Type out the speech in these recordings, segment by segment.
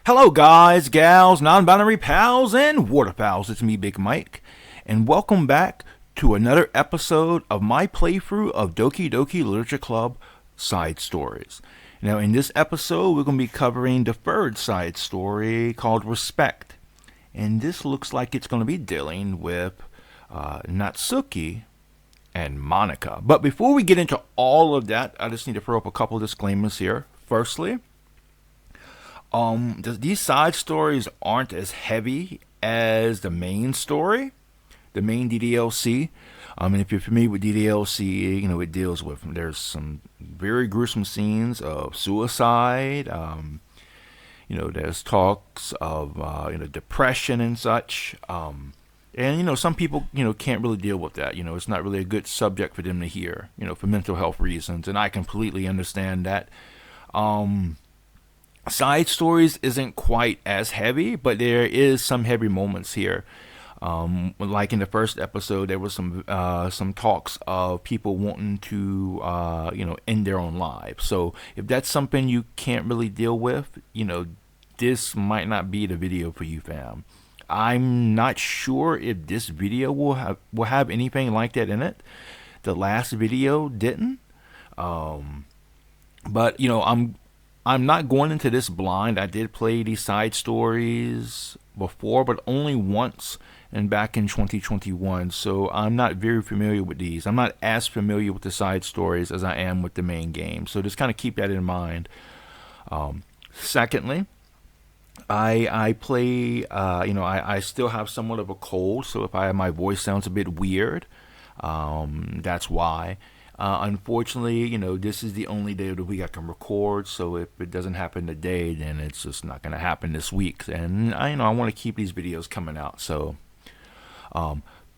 Hello, guys, gals, non-binary pals, and waterfowls. It's me, Big Mike, and welcome back to another episode of my playthrough of Doki Doki Literature Club Side Stories. Now, in this episode, we're going to be covering the third side story called Respect, and this looks like it's going to be dealing with Natsuki and Monica. But before we get into all of that, I just need to throw up a couple disclaimers here. Firstly, these side stories aren't as heavy as the main story, the main DDLC. And if you're familiar with DDLC, it deals with, there's some very gruesome scenes of suicide. There's talks of, depression and such. And some people, can't really deal with that. It's not really a good subject for them to hear, for mental health reasons. And I completely understand that. Side stories isn't quite as heavy, but there is some heavy moments here. Like in the first episode, there was some talks of people wanting to, end their own lives. So if that's something you can't really deal with, this might not be the video for you, fam. I'm not sure if this video will have anything like that in it. The last video didn't. But I'm not going into this blind. I did play these side stories before, but only once, and back in 2021. So I'm not very familiar with these. I'm not as familiar with the side stories as I am with the main game. So just kind of keep that in mind. Secondly, I play, I still have somewhat of a cold. So if my voice sounds a bit weird, that's why. Unfortunately, this is the only day of the week I can record, so if it doesn't happen today, then it's just not going to happen this week. And I want to keep these videos coming out. So,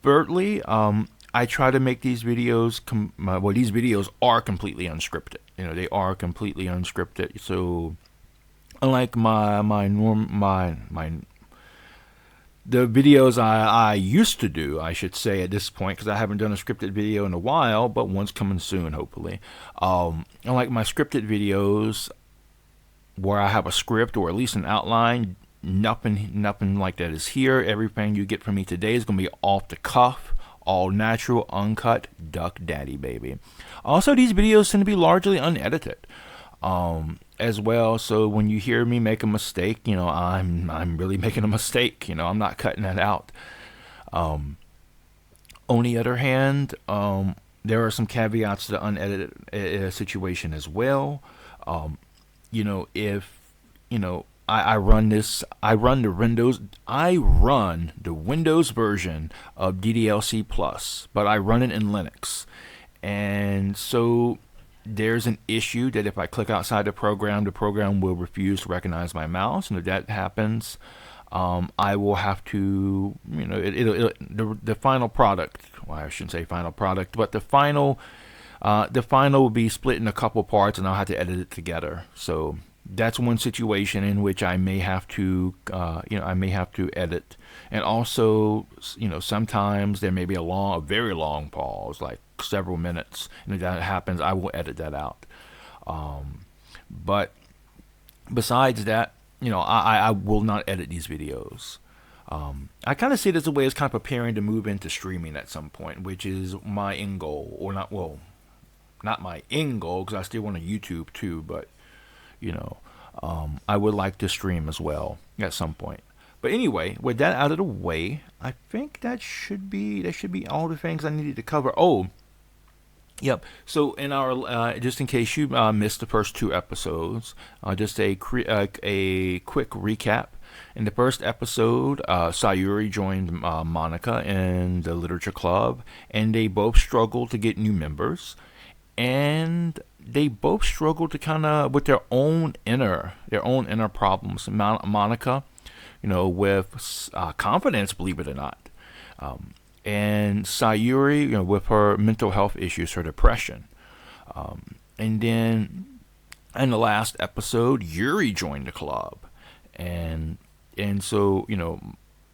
thirdly, I try to make these videos. These videos are completely unscripted. They are completely unscripted. So, unlike the videos I used to do, I should say at this point, because I haven't done a scripted video in a while, but one's coming soon, hopefully. Unlike my scripted videos, where I have a script or at least an outline, nothing like that is here. Everything you get from me today is going to be off the cuff, all natural, uncut, duck daddy, baby. Also, these videos tend to be largely unedited. As well, so when you hear me make a mistake, I'm really making a mistake. I'm not cutting that out. On the other hand, there are some caveats to the unedited situation as well. If I run the Windows version of DDLC Plus, but I run it in Linux, and so there's an issue that if I click outside the program will refuse to recognize my mouse, and if that happens, I will have to, the final product. Well, I shouldn't say final product, but the final will be split in a couple parts, and I'll have to edit it together. So that's one situation in which I may have to, edit, and also, sometimes there may be a very long pause, like several minutes, and if that happens, I will edit that out. But besides that, I will not edit these videos. I kind of see it as a way of kind of preparing to move into streaming at some point, which is my end goal, or not my end goal, because I still want to YouTube too, but I would like to stream as well at some point. But anyway, with that out of the way, I think that should be all the things I needed to cover. Oh, yep. So in our just in case you missed the first two episodes, just a quick recap. In the first episode, Sayuri joined Monica in the literature club, and they both struggled to get new members, and they both struggled to kind of with their own inner problems. Monica, with confidence, believe it or not. And Sayuri, with her mental health issues, her depression. And then in the last episode, Yuri joined the club. And so,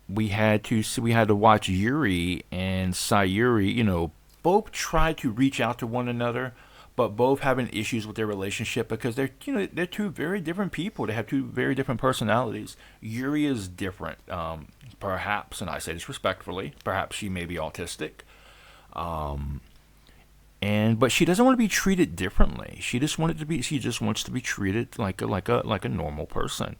we had to watch Yuri and Sayuri, both try to reach out to one another, but both having issues with their relationship because they're two very different people. They have two very different personalities. Yuri is different, perhaps, and I say this respectfully. Perhaps she may be autistic, and but she doesn't want to be treated differently. She just wants to be treated like a normal person.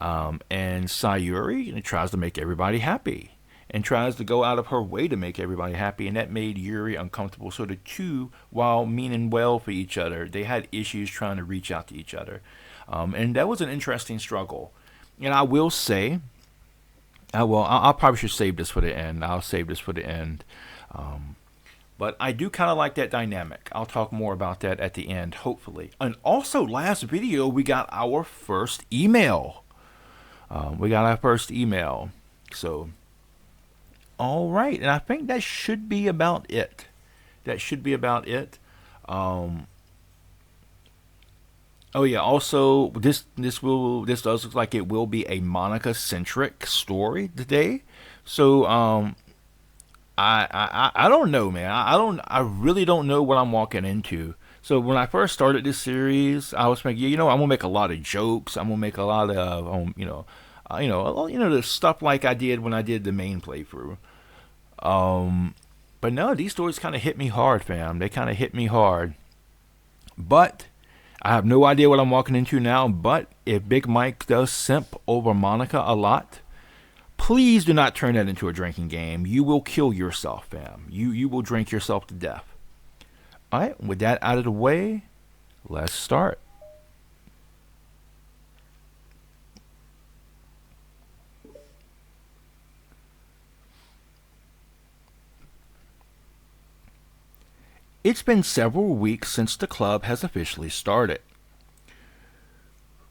And Sayuri tries to make everybody happy and tries to go out of her way to make everybody happy, and that made Yuri uncomfortable. So the two, while meaning well for each other, they had issues trying to reach out to each other, and that was an interesting struggle. And I will say, I probably should save this for the end. I'll save this for the end. But I do kind of like that dynamic. I'll talk more about that at the end, hopefully. And also, last video, we got our first email. So, all right. And I think that should be about it. Oh yeah. Also, this does look like it will be a Monica centric story today. So I don't know, man. I really don't know what I'm walking into. So when I first started this series, I was thinking, I'm gonna make a lot of jokes. I'm gonna make a lot of the stuff like I did when I did the main playthrough. But no, these stories kind of hit me hard, fam. They kind of hit me hard. But I have no idea what I'm walking into now. But if Big Mike does simp over Monica a lot, please do not turn that into a drinking game. You will kill yourself, fam. You will drink yourself to death. All right, with that out of the way, let's start. It's been several weeks since the club has officially started.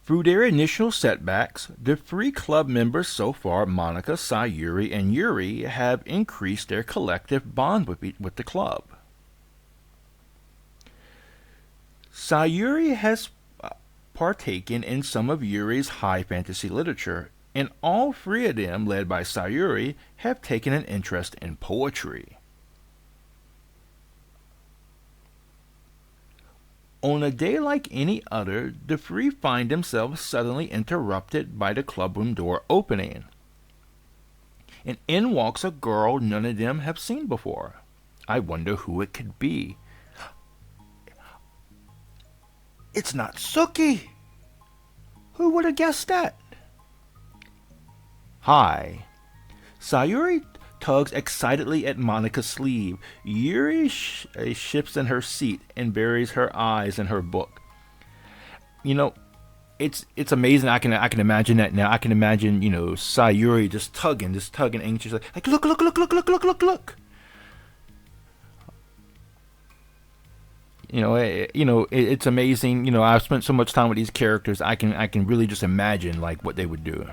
Through their initial setbacks, the 3 club members so far, Monica, Sayuri, and Yuri, have increased their collective bond with the club. Sayuri has partaken in some of Yuri's high fantasy literature, and all 3 of them, led by Sayuri, have taken an interest in poetry. On a day like any other, the 3 find themselves suddenly interrupted by the clubroom door opening. And in walks a girl none of them have seen before. I wonder who it could be. It's not Suki! Who would have guessed that? Hi. Sayuri tugs excitedly at Monica's sleeve. Yuri shifts in her seat and buries her eyes in her book. It's amazing. I can imagine that now. I can imagine, Sayuri just tugging anxiously, like look. It's amazing. I've spent so much time with these characters. I can really just imagine like what they would do.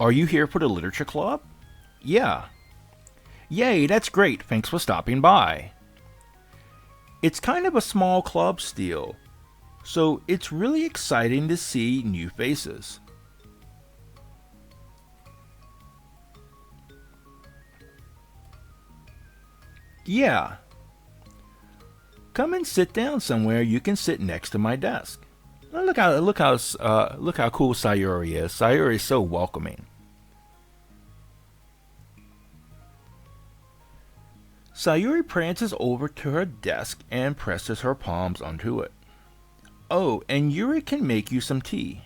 Are you here for the literature club? Yeah. Yay, that's great. Thanks for stopping by. It's kind of a small club still, so it's really exciting to see new faces. Yeah. Come and sit down somewhere. You can sit next to my desk. Look how cool Sayuri is. Sayuri is so welcoming. Sayuri prances over to her desk and presses her palms onto it. Oh, and Yuri can make you some tea.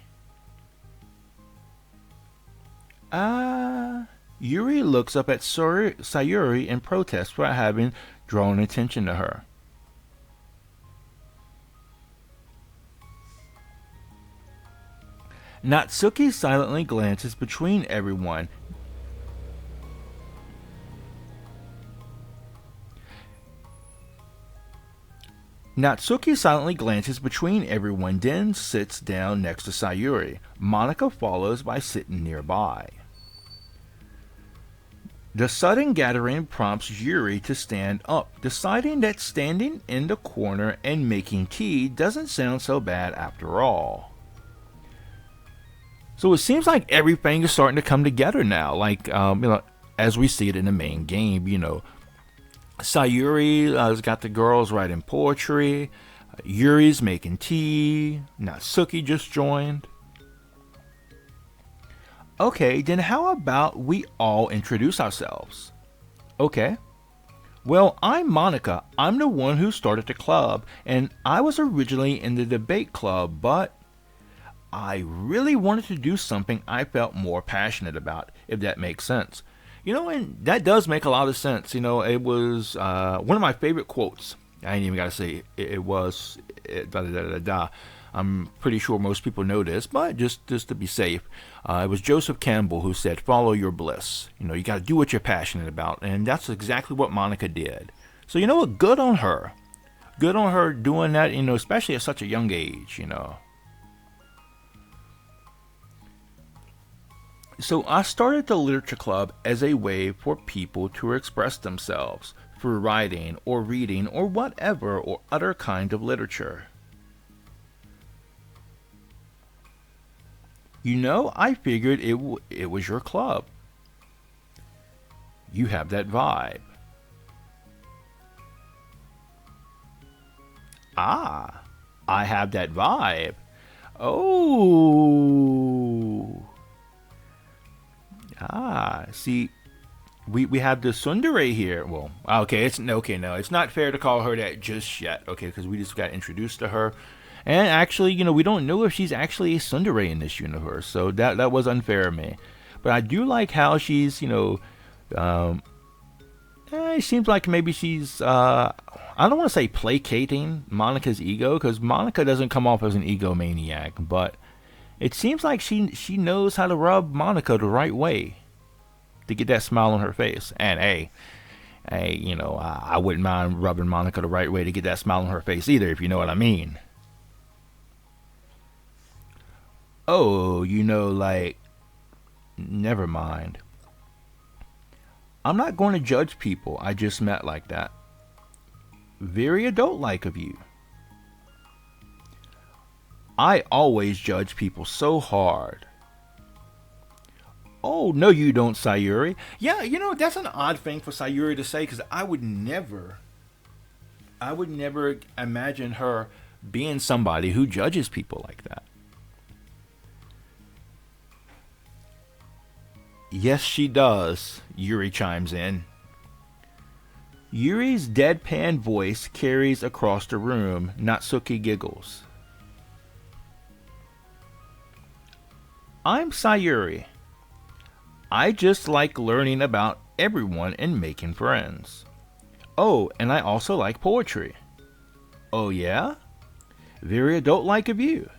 Yuri looks up at Sayuri in protest for having drawn attention to her. Natsuki silently glances between everyone. Then sits down next to Sayuri. Monica follows by sitting nearby. The sudden gathering prompts Yuri to stand up, deciding that standing in the corner and making tea doesn't sound so bad after all. So it seems like everything is starting to come together now, like as we see it in the main game. Sayuri has got the girls writing poetry. Yuri's making tea. Natsuki just joined. Okay, then how about we all introduce ourselves? Okay. Well, I'm Monica. I'm the one who started the club, and I was originally in the debate club, but I really wanted to do something I felt more passionate about, if that makes sense. And that does make a lot of sense. It was one of my favorite quotes. I ain't even got to say it was. Da, da, da, da, da. I'm pretty sure most people know this, but just to be safe, it was Joseph Campbell who said, "Follow your bliss." You got to do what you're passionate about, and that's exactly what Monica did. So you know what? Good on her. Good on her doing that. Especially at such a young age. So I started the literature club as a way for people to express themselves through writing or reading or whatever or other kind of literature. I figured it was your club. You have that vibe. Ah, I have that vibe. Oh. See, we have the tsundere here. Well, okay, it's not fair to call her that just yet, okay, because we just got introduced to her. And actually, we don't know if she's actually a tsundere in this universe, so that was unfair of me. But I do like how she's, it seems like maybe she's, I don't want to say placating Monica's ego, because Monica doesn't come off as an egomaniac, but it seems like she knows how to rub Monica the right way to get that smile on her face. And hey, I wouldn't mind rubbing Monica the right way to get that smile on her face either, if you know what I mean. Oh, like, never mind. I'm not going to judge people I just met like that. Very adult-like of you. I always judge people so hard. Oh, no, you don't, Sayuri. Yeah, that's an odd thing for Sayuri to say, because I would never imagine her being somebody who judges people like that. Yes, she does, Yuri chimes in. Yuri's deadpan voice carries across the room. Natsuki giggles. I'm Sayuri. I just like learning about everyone and making friends. Oh, and I also like poetry. Oh yeah? Very adult-like of you.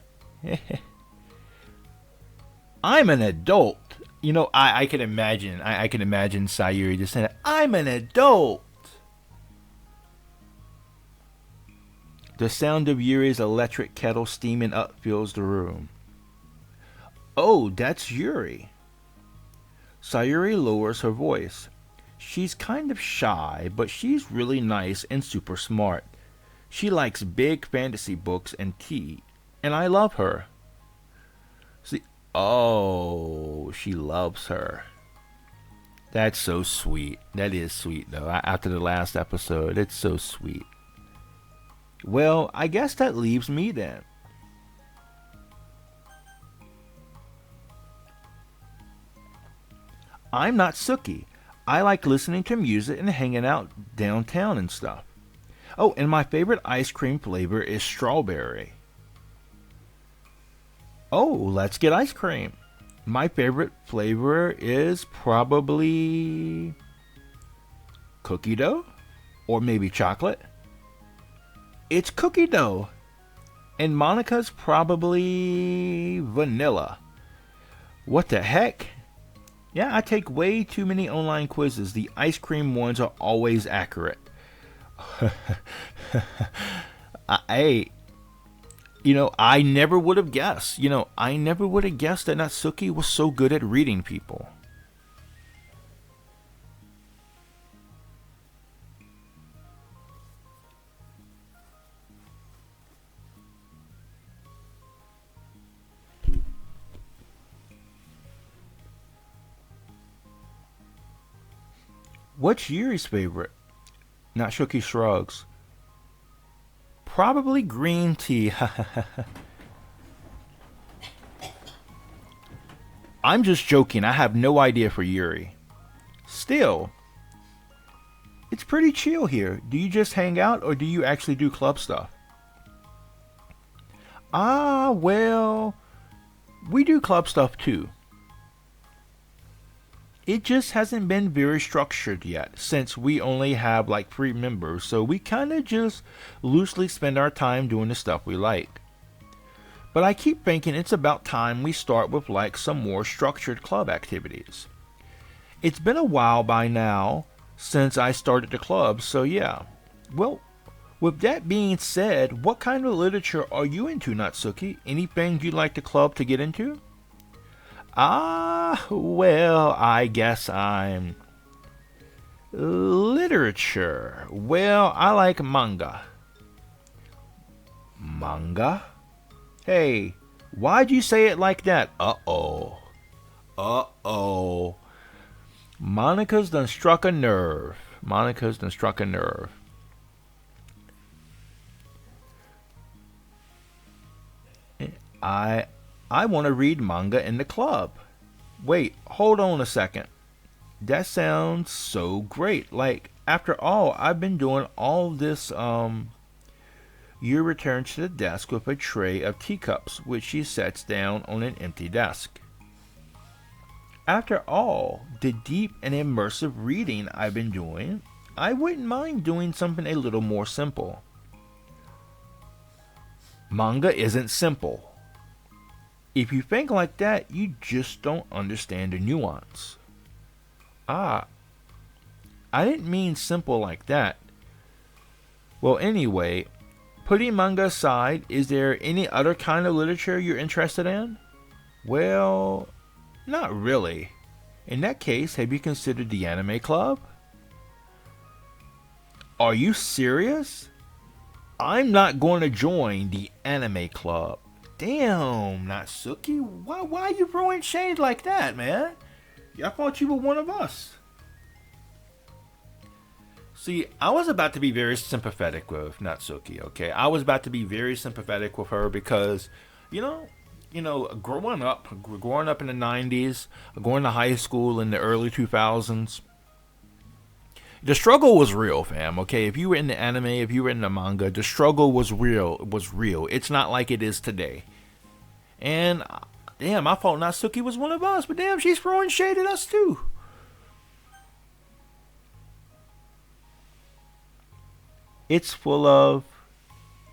I'm an adult. I can imagine. I can imagine Sayuri just saying, "I'm an adult." The sound of Yuri's electric kettle steaming up fills the room. Oh, that's Yuri. Sayuri lowers her voice. She's kind of shy, but she's really nice and super smart. She likes big fantasy books and tea, and I love her. See, oh, she loves her. That's so sweet. That is sweet, though. After the last episode, it's so sweet. Well, I guess that leaves me then. I'm not Suki. I like listening to music and hanging out downtown and stuff. Oh, and my favorite ice cream flavor is strawberry. Oh, let's get ice cream. My favorite flavor is probably cookie dough or maybe chocolate. It's cookie dough. And Monica's probably vanilla. What the heck? Yeah, I take way too many online quizzes. The ice cream ones are always accurate. I never would have guessed. I never would have guessed that Natsuki was so good at reading people. What's Yuri's favorite? Natsuki shrugs. Probably green tea. I'm just joking. I have no idea for Yuri. Still, it's pretty chill here. Do you just hang out or do you actually do club stuff? Ah, well, we do club stuff too. It just hasn't been very structured yet since we only have like 3 members, so we kind of just loosely spend our time doing the stuff we like. But I keep thinking it's about time we start with like some more structured club activities. It's been a while by now since I started the club, so yeah. Well, with that being said, what kind of literature are you into, Natsuki? Anything you'd like the club to get into? Ah, well, I guess I'm... Literature. Well, I like manga. Manga? Hey, why'd you say it like that? Uh-oh. Uh-oh. Monica's done struck a nerve. Monica's done struck a nerve. I want to read manga in the club. Wait, hold on a second. That sounds so great. Like, after all, I've been doing all this, You return to the desk with a tray of teacups, which she sets down on an empty desk. After all the deep and immersive reading I've been doing, I wouldn't mind doing something a little more simple. Manga isn't simple. If you think like that, you just don't understand the nuance. Ah, I didn't mean simple like that. Well, anyway, putting manga aside, is there any other kind of literature you're interested in? Well, not really. In that case, have you considered the anime club? Are you serious? I'm not going to join the anime club. Damn, Natsuki, why are you throwing shade like that, man? I thought you were one of us. See, I was about to be very sympathetic with Natsuki, okay? I was about to be very sympathetic with her because, growing up in the 90s, going to high school in the early 2000s, the struggle was real, fam, okay? If you were in the anime, if you were in the manga, the struggle was real. It was real. It's not like it is today. And, damn, I thought Natsuki was one of us, but damn, she's throwing shade at us too. It's full of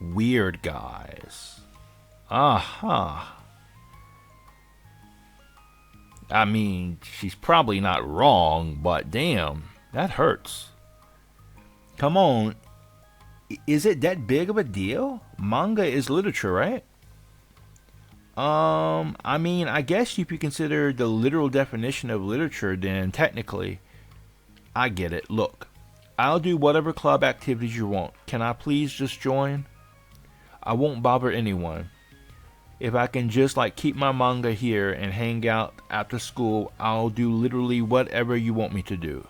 weird guys. Uh-huh. I mean, she's probably not wrong, but damn, that hurts. Come on. Is it that big of a deal? Manga is literature, right? I mean, I guess if you consider the literal definition of literature, then technically, I get it. Look, I'll do whatever club activities you want. Can I please just join? I won't bother anyone. If I can just keep my manga here and hang out after school, I'll do literally whatever you want me to do.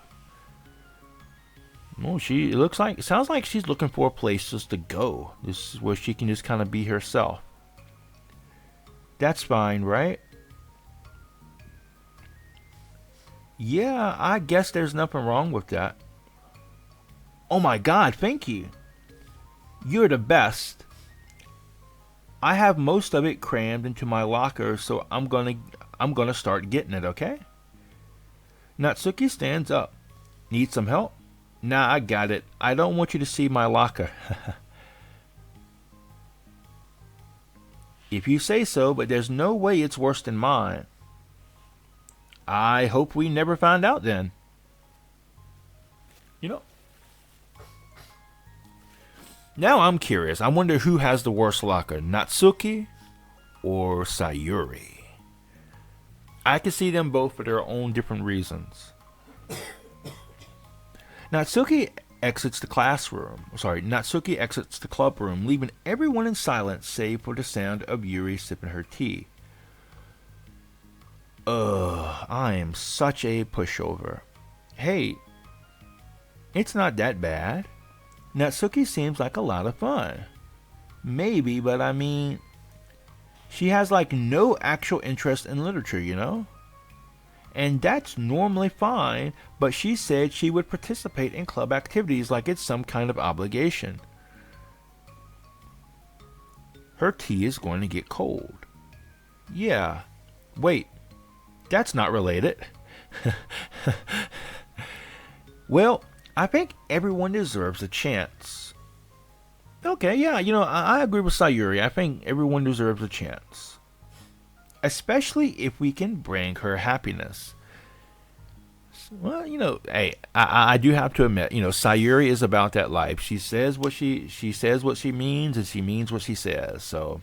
Well, sounds like she's looking for places to go. This is where she can just kind of be herself. That's fine, right? Yeah, I guess there's nothing wrong with that. Oh my God, thank you. You're the best. I have most of it crammed into my locker, so I'm gonna start getting it, okay? Natsuki stands up. Need some help? Nah, I got it. I don't want you to see my locker. If you say so, but there's no way it's worse than mine. I hope we never find out then. Now I'm curious. I wonder who has the worst locker, Natsuki or Sayuri? I can see them both for their own different reasons. Natsuki exits the club room, leaving everyone in silence save for the sound of Yuri sipping her tea. I am such a pushover. Hey, it's not that bad. Natsuki seems like a lot of fun. Maybe, but I mean, she has like no actual interest in literature, you know? And that's normally fine, but she said she would participate in club activities like it's some kind of obligation. Her tea is going to get cold. Yeah. Wait. That's not related. Well, I think everyone deserves a chance. Okay, yeah, I agree with Sayuri. I think everyone deserves a chance. Especially if we can bring her happiness. Well, hey, I do have to admit, Sayuri is about that life. She says what she says what she means, and she means what she says. So,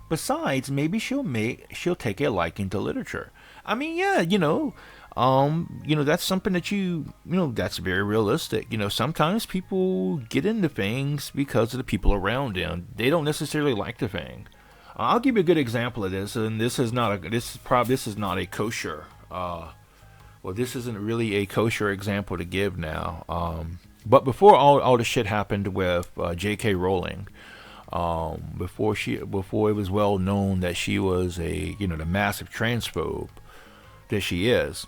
besides, maybe she'll take a liking to literature. I mean, yeah, that's something that that's very realistic. Sometimes people get into things because of the people around them. They don't necessarily like the thing. I'll give you a good example of this, and this is not a kosher. This isn't really a kosher example to give now. But before all the shit happened with J.K. Rowling, before it was well known that she was the massive transphobe that she is,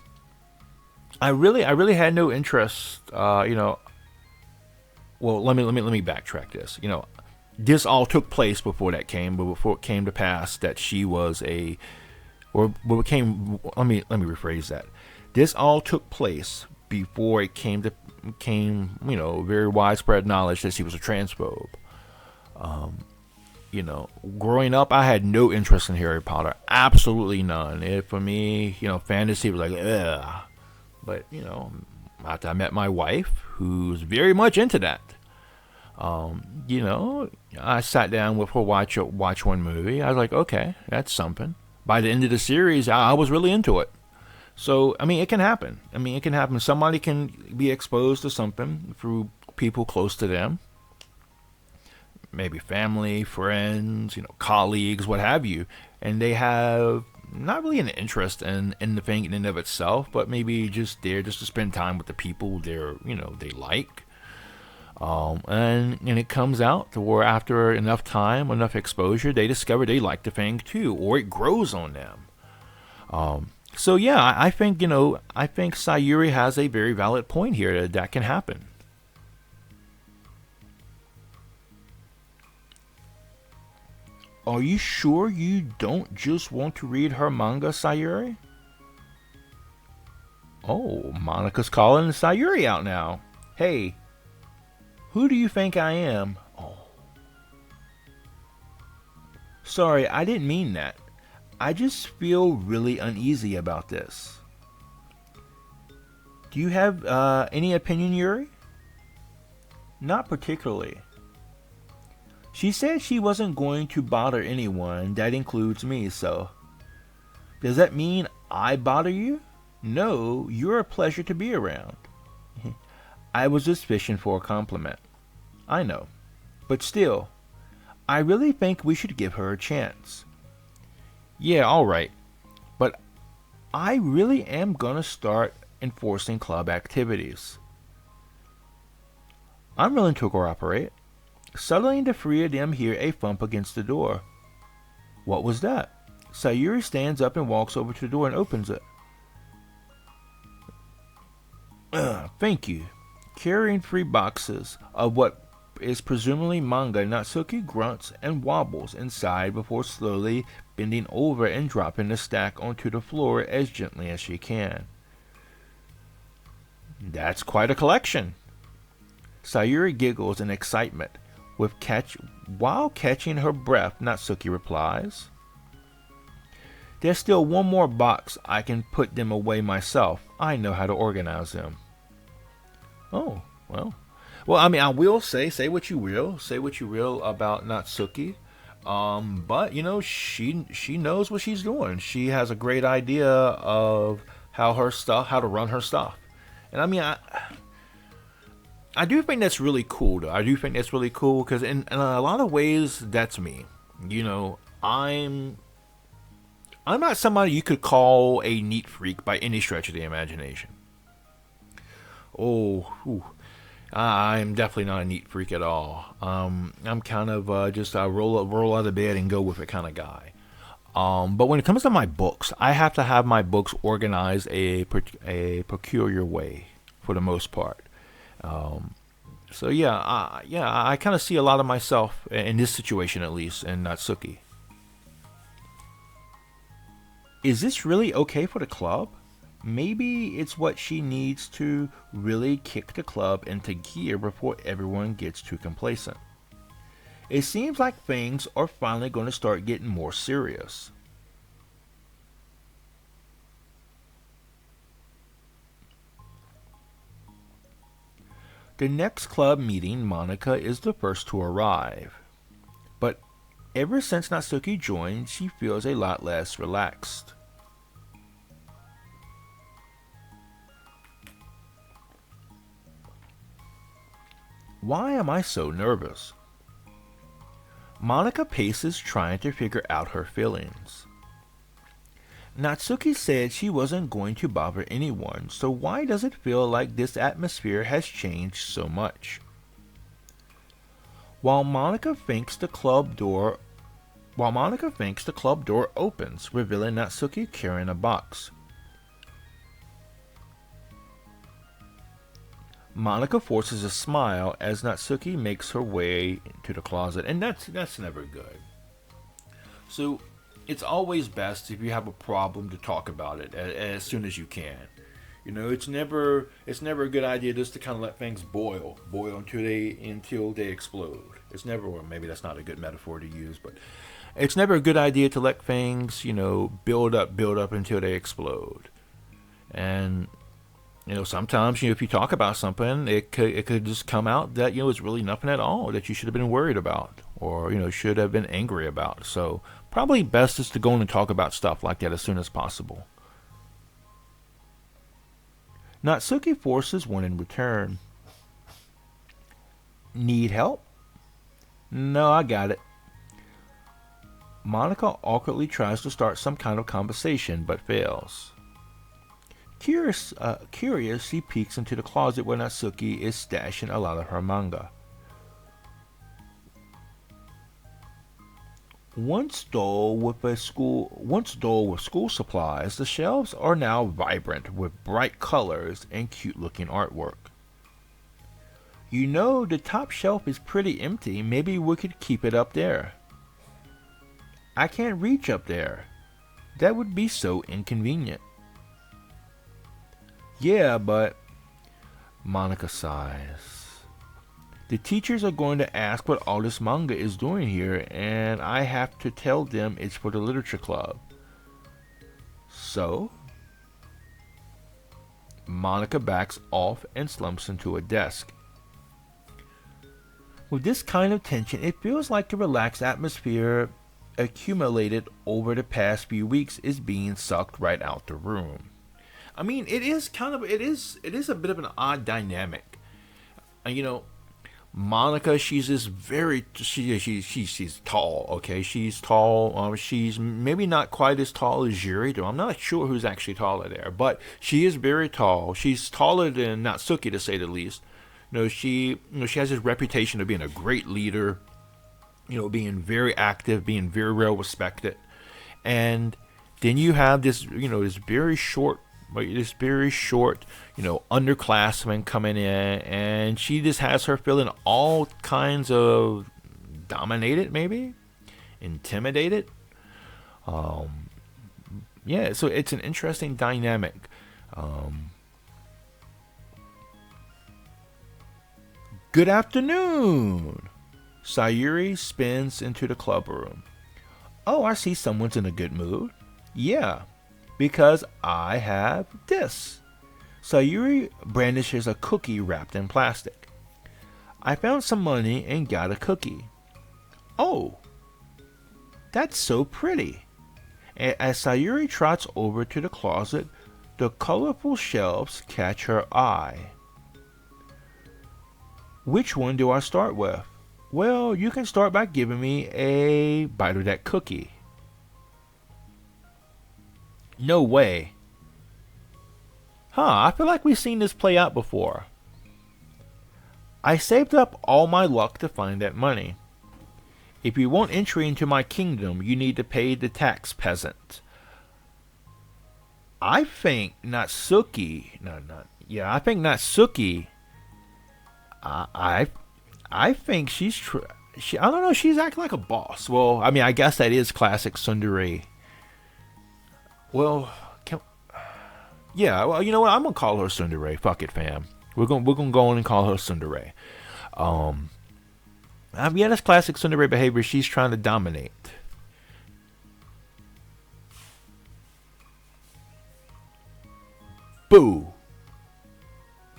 I really had no interest. Well, let me backtrack this. This all took place before that came, but before it came to pass that she was let me rephrase that. This all took place before it came very widespread knowledge that she was a transphobe. Growing up, I had no interest in Harry Potter, absolutely none. For me, fantasy was like, ugh. But after I met my wife, who's very much into that. I sat down with her, watch one movie. I was like, okay, that's something. By the end of the series, I was really into it. So, I mean, it can happen. Somebody can be exposed to something through people close to them. Maybe family, friends, colleagues, what have you. And they have not really an interest in the thing in and of itself, but maybe just there just to spend time with the people they like. And it comes out to where after enough time, enough exposure, they discover they like the thing too, or it grows on them. So yeah, I think Sayuri has a very valid point here that can happen. Are you sure you don't just want to read her manga, Sayuri? Oh, Monica's calling Sayuri out now. Hey, who do you think I am? Oh. Sorry, I didn't mean that. I just feel really uneasy about this. Do you have any opinion, Yuri? Not particularly. She said she wasn't going to bother anyone, that includes me, so. Does that mean I bother you? No, you're a pleasure to be around. I was just fishing for a compliment. I know. But still, I really think we should give her a chance. Yeah, alright. But I really am gonna start enforcing club activities. I'm willing to cooperate. Suddenly the three of them hear a thump against the door. What was that? Sayuri stands up and walks over to the door and opens it. Thank you. Carrying 3 boxes of what is presumably manga, Natsuki grunts and wobbles inside before slowly bending over and dropping the stack onto the floor as gently as she can. That's quite a collection. Sayuri giggles in excitement. While catching her breath, Natsuki replies, There's still one more box. I can put them away myself. I know how to organize them. Oh, well. Well, I mean, I will say what you will about Natsuki. But, she knows what she's doing. She has a great idea of how to run her stuff. And I mean, I do think that's really cool, though. I do think that's really cool because in a lot of ways, that's me. I'm not somebody you could call a neat freak by any stretch of the imagination. Oh, whew. I'm definitely not a neat freak at all. I'm kind of just a roll out of bed and go with it kind of guy. But when it comes to my books, I have to have my books organized a peculiar way for the most part. Um, so yeah, I kind of see a lot of myself in this situation at least in Natsuki. Is this really okay for the club? Maybe it's what she needs to really kick the club into gear before everyone gets too complacent. It seems like things are finally going to start getting more serious. The next club meeting, Monica is the first to arrive. But ever since Natsuki joined, she feels a lot less relaxed. Why am I so nervous? Monica paces trying to figure out her feelings. Natsuki said she wasn't going to bother anyone, so why does it feel like this atmosphere has changed so much? While Monica thinks the club door While Monica thinks the club door opens, revealing Natsuki carrying a box. Monica forces a smile as Natsuki makes her way to the closet, and that's never good. So it's always best if you have a problem to talk about it as soon as you can. You know, it's never a good idea just to kind of let things boil until they explode. It's never, or maybe that's not a good metaphor to use, but it's never a good idea to let things, build up until they explode. And sometimes, if you talk about something, it could just come out that it's really nothing at all that you should have been worried about, or should have been angry about. So probably best is to go in and talk about stuff like that as soon as possible. Natsuki forces one in return. Need help? No, I got it. Monica awkwardly tries to start some kind of conversation but fails. Curious, she peeks into the closet where Natsuki is stashing a lot of her manga. Once dull with school supplies, the shelves are now vibrant with bright colors and cute-looking artwork. The top shelf is pretty empty. Maybe we could keep it up there. I can't reach up there. That would be so inconvenient. Yeah, but Monica sighs. The teachers are going to ask what all this manga is doing here, and I have to tell them it's for the literature club. So, Monica backs off and slumps into a desk. With this kind of tension, it feels like the relaxed atmosphere accumulated over the past few weeks is being sucked right out the room. I mean, it is a bit of an odd dynamic. Monica, she's this she's tall. Okay, she's tall. She's maybe not quite as tall as Yuri, though I'm not sure who's actually taller there. But she is very tall. She's taller than Natsuki, to say the least. She has this reputation of being a great leader. Being very active, being very well respected, and then you have this very short, underclassman coming in, and she just has her feeling all kinds of dominated, maybe intimidated. Yeah, so it's an interesting dynamic. Good afternoon. Sayuri spins into the club room. Oh, I see someone's in a good mood. Yeah, because I have this. Sayuri brandishes a cookie wrapped in plastic. I found some money and got a cookie. Oh, that's so pretty. As Sayuri trots over to the closet, the colorful shelves catch her eye. Which one do I start with? Well, you can start by giving me a bite of that cookie. No way. I feel like we've seen this play out before. I saved up all my luck to find that money. If you want entry into my kingdom, you need to pay the tax, peasant. I think Natsuki, no, not, yeah, I think Natsuki, I, I, I think I don't know, she's acting like a boss. Well, I mean, I guess that is classic tsundere. Well, yeah, well, you know what? I'm gonna call her tsundere. Fuck it, fam. We're gonna go on and call her tsundere. Um, yeah, that's classic tsundere behavior. She's trying to dominate. Boo!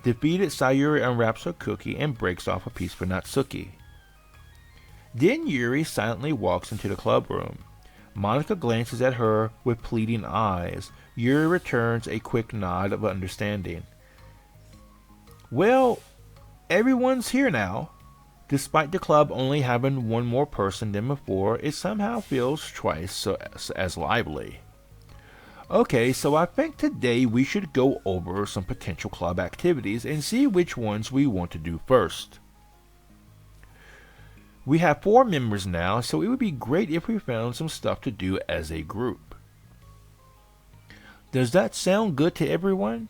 Defeated, Sayuri unwraps her cookie and breaks off a piece for Natsuki. Then Yuri silently walks into the club room. Monica glances at her with pleading eyes. Yuri returns a quick nod of understanding. Well, everyone's here now. Despite the club only having one more person than before, it somehow feels twice as lively. Okay, so I think today we should go over some potential club activities and see which ones we want to do first. We have 4 members now, so it would be great if we found some stuff to do as a group. Does that sound good to everyone?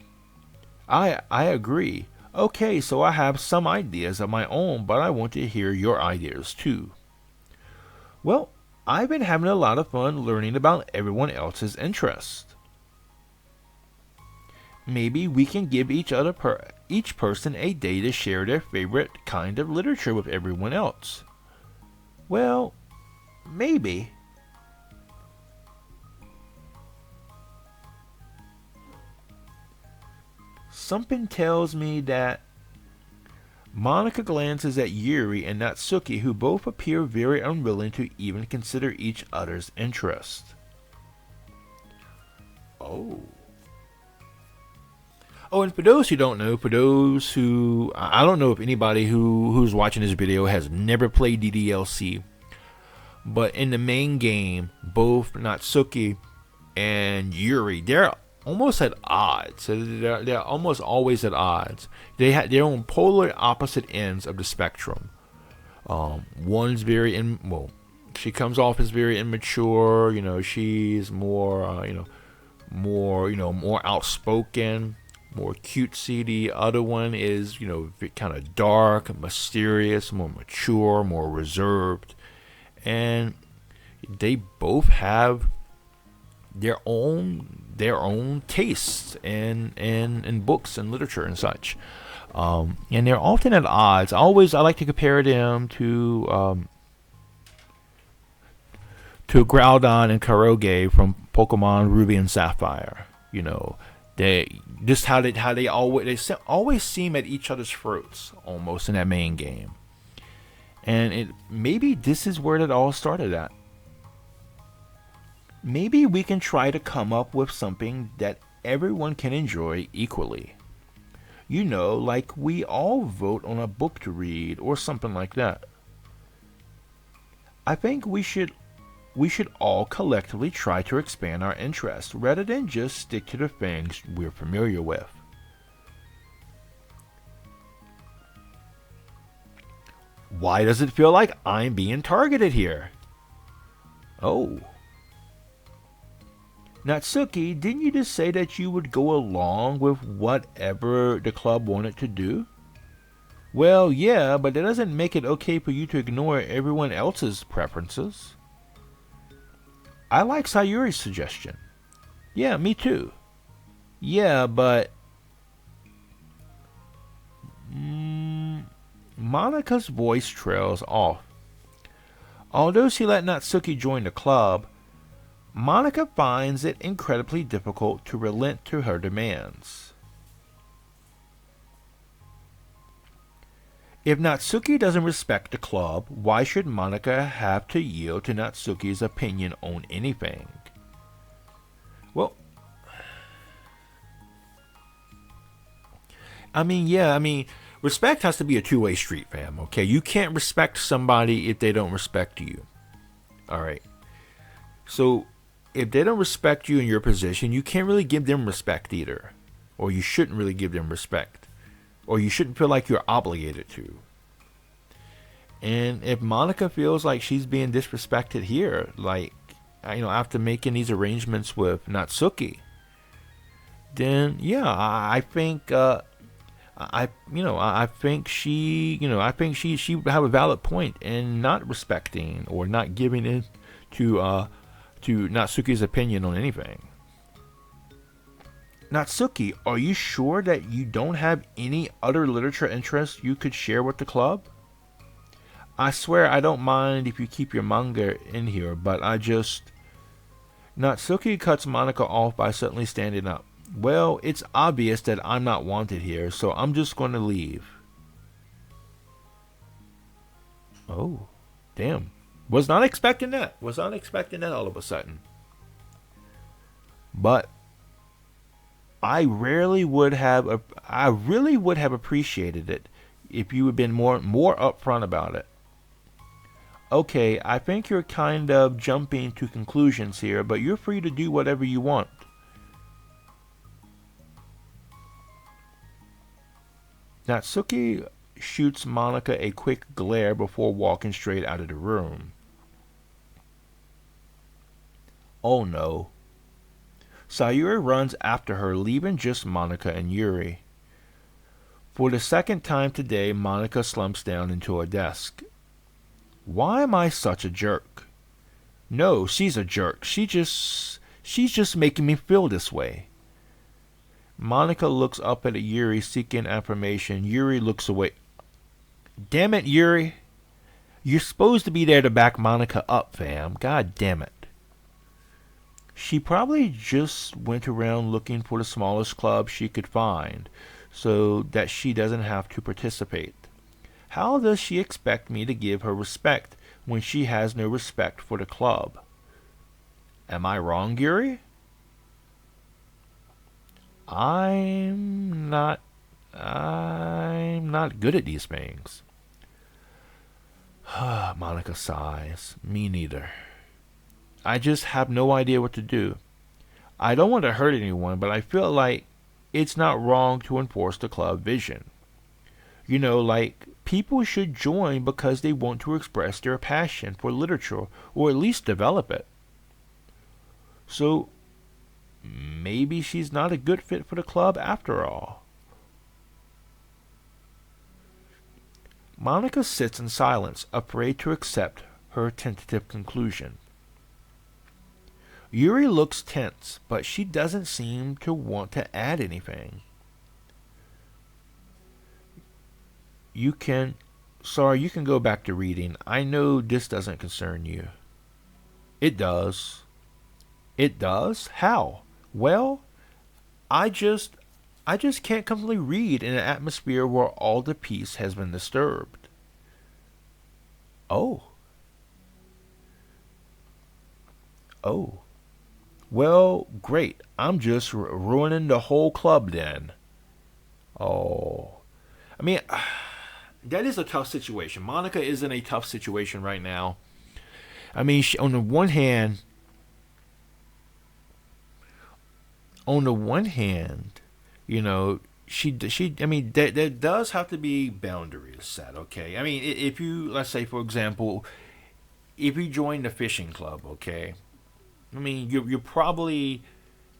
I agree. Okay, so I have some ideas of my own, but I want to hear your ideas too. Well, I've been having a lot of fun learning about everyone else's interests. Maybe we can give each person a day to share their favorite kind of literature with everyone else. Well, maybe. Something tells me that Monica glances at Yuri and Natsuki, who both appear very unwilling to even consider each other's interest. Oh. Oh, and for those who don't know, I don't know if anybody who's watching this video has never played DDLC, but in the main game, both Natsuki and Yuri, they're almost at odds. They're almost always at odds. They're on polar opposite ends of the spectrum. One's she comes off as very immature. You know, she's more, more outspoken, more cutesy. The other one is, kind of dark, mysterious, more mature, more reserved, and they both have their own tastes in books and literature and such, and they're often at odds. I like to compare them to Groudon and Karoge from Pokemon Ruby and Sapphire. They always seem at each other's throats almost in that main game, and maybe this is where it all started at. Maybe we can try to come up with something that everyone can enjoy equally. Like we all vote on a book to read or something like that. I think we should all collectively try to expand our interests rather than just stick to the things we're familiar with. Why does it feel like I'm being targeted here? Oh. Natsuki, didn't you just say that you would go along with whatever the club wanted to do? Well, yeah, but that doesn't make it okay for you to ignore everyone else's preferences. I like Sayuri's suggestion. Yeah, me too. Yeah, but Monica's voice trails off. Although she let Natsuki join the club, Monica finds it incredibly difficult to relent to her demands. If Natsuki doesn't respect the club, why should Monica have to yield to Natsuki's opinion on anything? Well, respect has to be a two-way street, fam, okay? You can't respect somebody if they don't respect you. Alright. So, if they don't respect you in your position, you can't really give them respect either. Or you shouldn't really give them respect. or you shouldn't feel like you're obligated to. And if Monica feels like she's being disrespected here, like, after making these arrangements with Natsuki, then yeah, I think I think she would have a valid point in not respecting or not giving in to Natsuki's opinion on anything. Natsuki, are you sure that you don't have any other literature interests you could share with the club? I swear I don't mind if you keep your manga in here, but Natsuki cuts Monica off by suddenly standing up. Well, it's obvious that I'm not wanted here, so I'm just going to leave. Oh, damn. Was not expecting that. Was not expecting that all of a sudden. But I really would have appreciated it if you had been more upfront about it. Okay, I think you're kind of jumping to conclusions here, but you're free to do whatever you want. Natsuki shoots Monica a quick glare before walking straight out of the room. Oh no. Sayuri runs after her, leaving just Monica and Yuri. For the second time today, Monica slumps down into her desk. Why am I such a jerk? No, she's a jerk. She's just making me feel this way. Monica looks up at Yuri, seeking affirmation. Yuri looks away. Damn it, Yuri. You're supposed to be there to back Monica up, fam. God damn it. She probably just went around looking for the smallest club she could find, so that she doesn't have to participate. How does she expect me to give her respect when she has no respect for the club? Am I wrong, Yuri? I'm not good at these things. Monica sighs. Me neither. I just have no idea what to do. I don't want to hurt anyone, but I feel like it's not wrong to enforce the club vision. Like, people should join because they want to express their passion for literature, or at least develop it. So, maybe she's not a good fit for the club after all. Monica sits in silence, afraid to accept her tentative conclusion. Yuri looks tense, but she doesn't seem to want to add anything. You can go back to reading. I know this doesn't concern you. It does. It does? How? Well, I just can't comfortably read in an atmosphere where all the peace has been disturbed. Oh. Well, great. I'm just ruining the whole club then. Oh. I mean, that is a tough situation. Monica is in a tough situation right now. I mean, on the one hand, I mean, there does have to be boundaries set, okay? I mean, if you, let's say, for example, if you join the fishing club, okay? I mean, you're probably,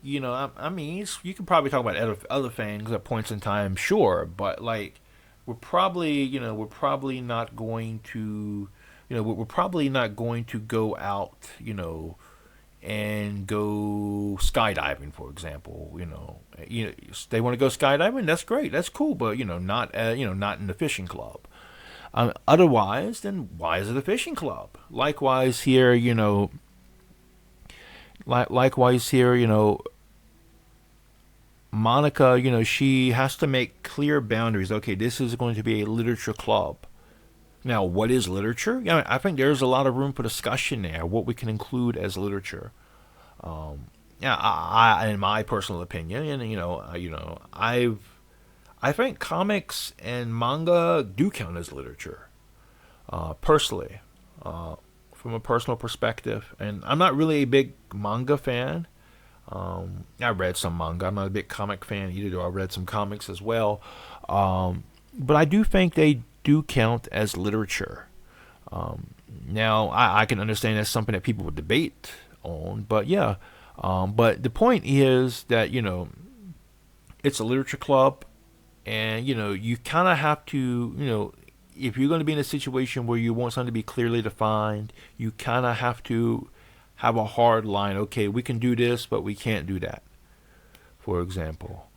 I mean, you can probably talk about other things at points in time, sure, but, like, we're probably not going to, we're probably not going to go out, and go skydiving, for example. They want to go skydiving. That's great. That's cool. But not in the fishing club. Otherwise, then why is it a fishing club? Likewise here, Monica, she has to make clear boundaries. Okay, this is going to be a literature club. Now, what is literature? I think there's a lot of room for discussion there. What we can include as literature. In my personal opinion, and I think comics and manga do count as literature. Personally, from a personal perspective, and I'm not really a big manga fan. I read some manga. I'm not a big comic fan either, though I read some comics as well. But I do think they do count as literature. Now, I can understand that's something that people would debate on, but yeah. But the point is that, it's a literature club, and, you kind of have to, if you're going to be in a situation where you want something to be clearly defined, you kind of have to have a hard line. Okay, we can do this, but we can't do that, for example.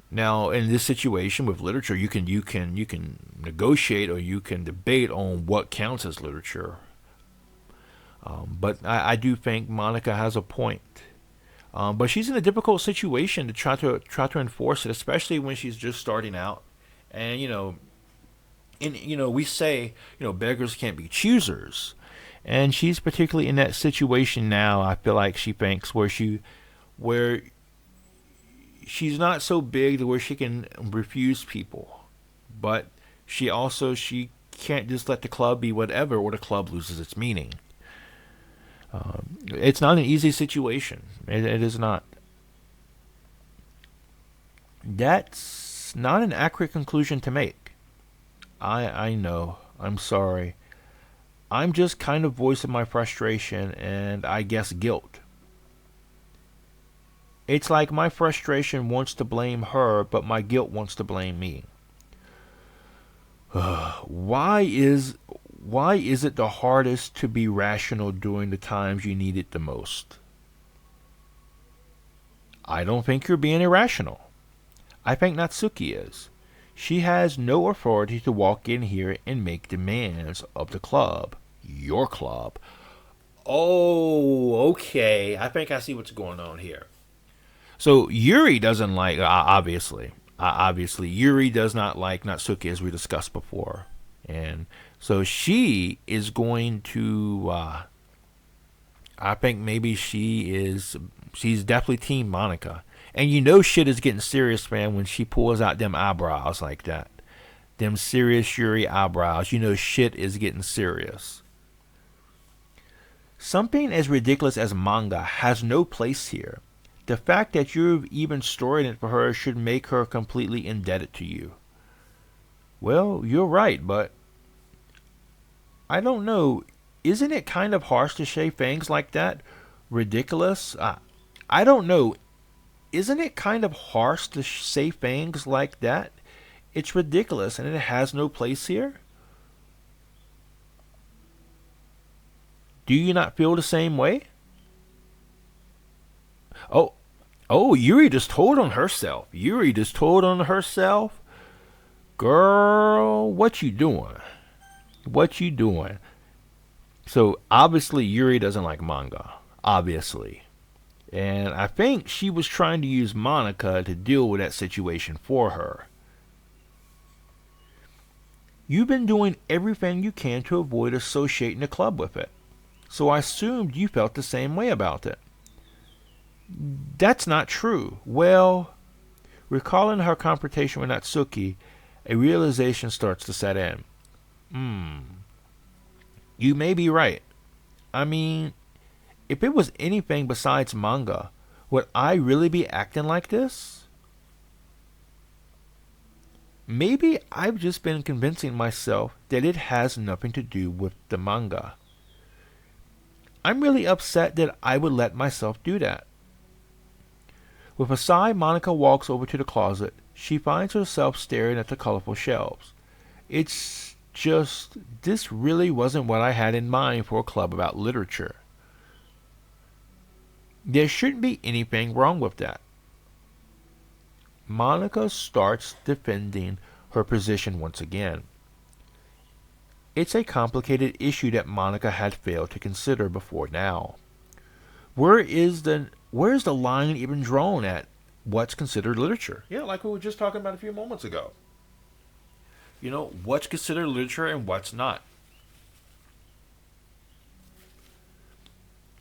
Now, in this situation with literature, you can negotiate, or you can debate on what counts as literature. But I do think Monica has a point. But she's in a difficult situation to try to enforce it, especially when she's just starting out. And we say beggars can't be choosers, and she's particularly in that situation now. I feel like she thinks where she's not so big to where she can refuse people, but she can't just let the club be whatever, or the club loses its meaning. It's not an easy situation. It is not. That's not an accurate conclusion to make. I know. I'm sorry. I'm just kind of voicing my frustration and, I guess, guilt. It's like my frustration wants to blame her, but my guilt wants to blame me. Why is it the hardest to be rational during the times you need it the most? I don't think you're being irrational. I think Natsuki is. She has no authority to walk in here and make demands of the club. Your club. Oh, okay. I think I see what's going on here. So Yuri doesn't like, obviously, Yuri does not like Natsuki, as we discussed before. And so she is going to, I think maybe she's definitely Team Monica. And shit is getting serious, man, when she pulls out them eyebrows like that. Them serious Yuri eyebrows. Shit is getting serious. Something as ridiculous as manga has no place here. The fact that you've even stored it for her should make her completely indebted to you. Well, you're right, but I don't know. Isn't it kind of harsh to say things like that? Ridiculous? I don't know. Isn't it kind of harsh to say things like that? It's ridiculous and it has no place here? Do you not feel the same way? Oh, Yuri just told on herself. Girl, what you doing? So, obviously, Yuri doesn't like manga. Obviously. And I think she was trying to use Monica to deal with that situation for her. You've been doing everything you can to avoid associating the club with it. So I assumed you felt the same way about it. That's not true. Well, recalling her confrontation with Natsuki, a realization starts to set in. You may be right. I mean, if it was anything besides manga, would I really be acting like this? Maybe I've just been convincing myself that it has nothing to do with the manga. I'm really upset that I would let myself do that. With a sigh, Monica walks over to the closet. She finds herself staring at the colorful shelves. It's just, this really wasn't what I had in mind for a club about literature. There shouldn't be anything wrong with that. Monica starts defending her position once again. It's a complicated issue that Monica had failed to consider before now. Where is the line even drawn at what's considered literature? Yeah, like we were just talking about a few moments ago. What's considered literature and what's not.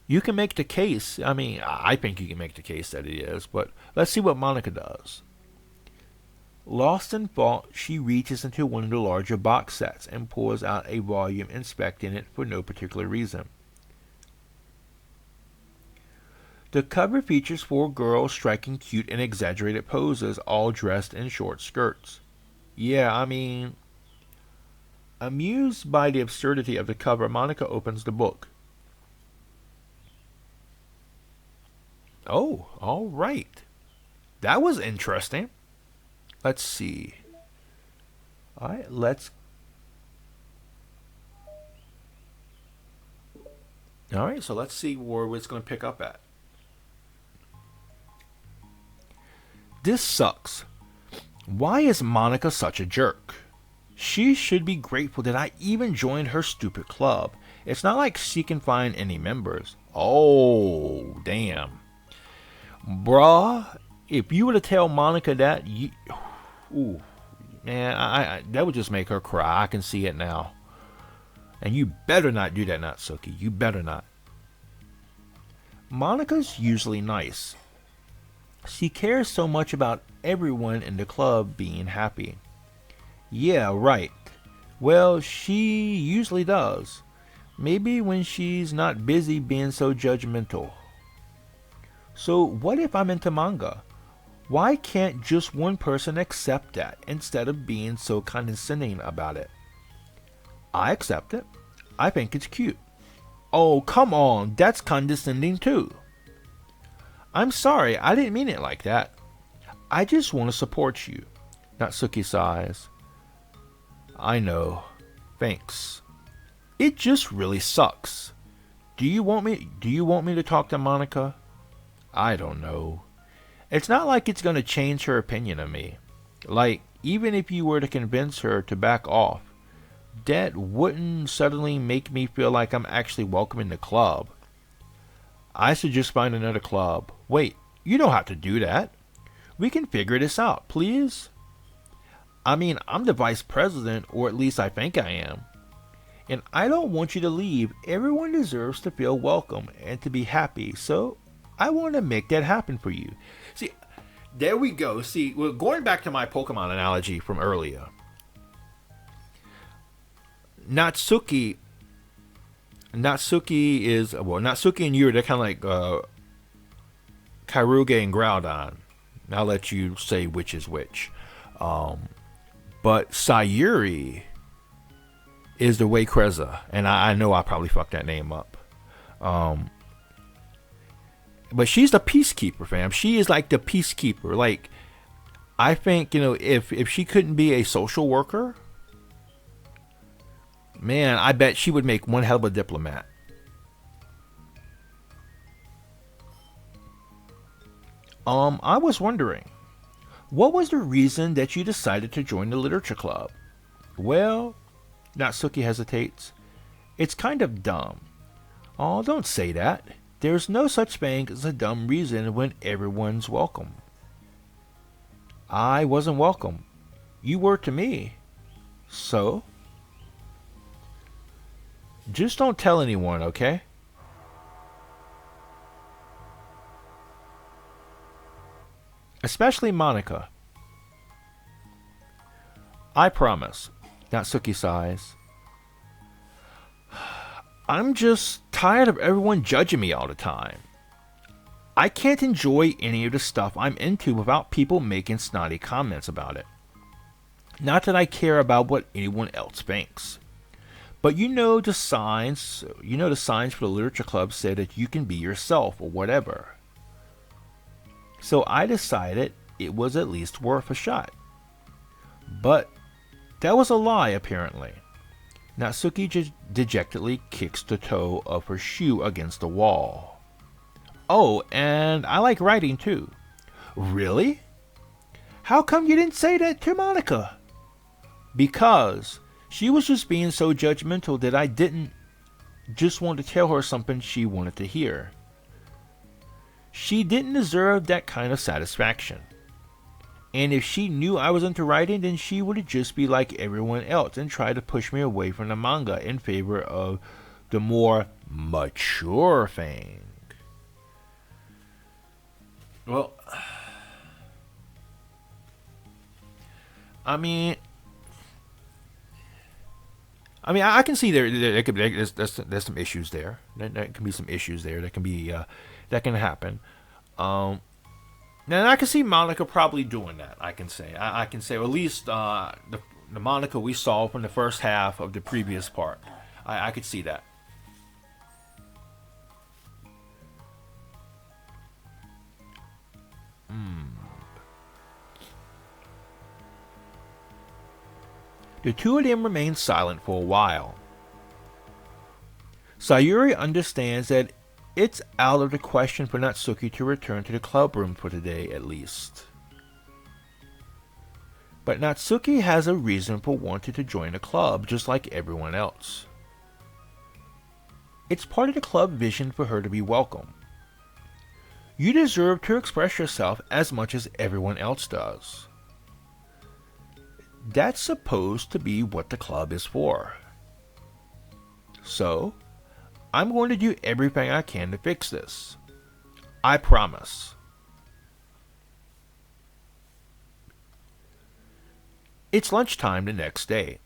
You can make the case, I think you can make the case that it is, but let's see what Monica does. Lost in thought, she reaches into one of the larger box sets and pulls out a volume, inspecting it for no particular reason. The cover features four girls striking cute and exaggerated poses, all dressed in short skirts. Yeah, I mean, amused by the absurdity of the cover, Monica opens the book. Oh, all right. That was interesting. Let's see. All right, let's. All right, so let's see where it's going to pick up at. This sucks. Why is Monica such a jerk? She should be grateful that I even joined her stupid club. It's not like she can find any members. Oh, damn. Bruh, if you were to tell Monica that, ooh, man, that would just make her cry. I can see it now. And you better not do that, Natsuki. You better not. Monica's usually nice. She cares so much about everyone in the club being happy. Yeah, right. Well, she usually does. Maybe when she's not busy being so judgmental. So what if I'm into manga? Why can't just one person accept that instead of being so condescending about it? I accept it. I think it's cute. Oh, come on, that's condescending too. I'm sorry, I didn't mean it like that. I just want to support you. Natsuki sighs. I know. Thanks. It just really sucks. Do you want me to talk to Monica? I don't know. It's not like it's going to change her opinion of me. Like, even if you were to convince her to back off, that wouldn't suddenly make me feel like I'm actually welcome in the club. I should just find another club. Wait, you don't have to do that. We can figure this out, please. I mean, I'm the vice president, or at least I think I am. And I don't want you to leave. Everyone deserves to feel welcome and to be happy, so I want to make that happen for you. See, there we go. See, well, going back to my Pokemon analogy from earlier. Natsuki and Yuri, they're kind of like Kyruge and Groudon. I'll let you say which is which. But Sayuri is the Waycreza, and I know I probably fucked that name up. But she's the peacekeeper, fam. She is like the peacekeeper. Like, I think, if she couldn't be a social worker, man, I bet she would make one hell of a diplomat. I was wondering, what was the reason that you decided to join the literature club? Well, Natsuki hesitates. It's kind of dumb. Oh, don't say that. There's no such thing as a dumb reason when everyone's welcome. I wasn't welcome. You were to me. So? Just don't tell anyone, okay? Especially Monica. I promise. Natsuki sighs. I'm just tired of everyone judging me all the time. I can't enjoy any of the stuff I'm into without people making snotty comments about it. Not that I care about what anyone else thinks. But the signs for the literature club say that you can be yourself or whatever. So I decided it was at least worth a shot. But that was a lie, apparently. Natsuki dejectedly kicks the toe of her shoe against the wall. Oh, and I like writing too. Really? How come you didn't say that to Monica? Because she was just being so judgmental that I didn't just want to tell her something she wanted to hear. She didn't deserve that kind of satisfaction. And if she knew I was into writing, then she would just be like everyone else and try to push me away from the manga in favor of the more mature thing. Well, I mean, I mean, I can see there could be there's some issues there. There can be some issues there that can be that can happen. Um, and I can see Monica probably doing that. I can say, I can say, or at least the Monica we saw from the first half of the previous part. I could see that. The two of them remain silent for a while. Sayuri understands that it's out of the question for Natsuki to return to the club room for today at least. But Natsuki has a reason for wanting to join the club just like everyone else. It's part of the club vision for her to be welcome. You deserve to express yourself as much as everyone else does. That's supposed to be what the club is for. So, I'm going to do everything I can to fix this. I promise. It's lunchtime the next day.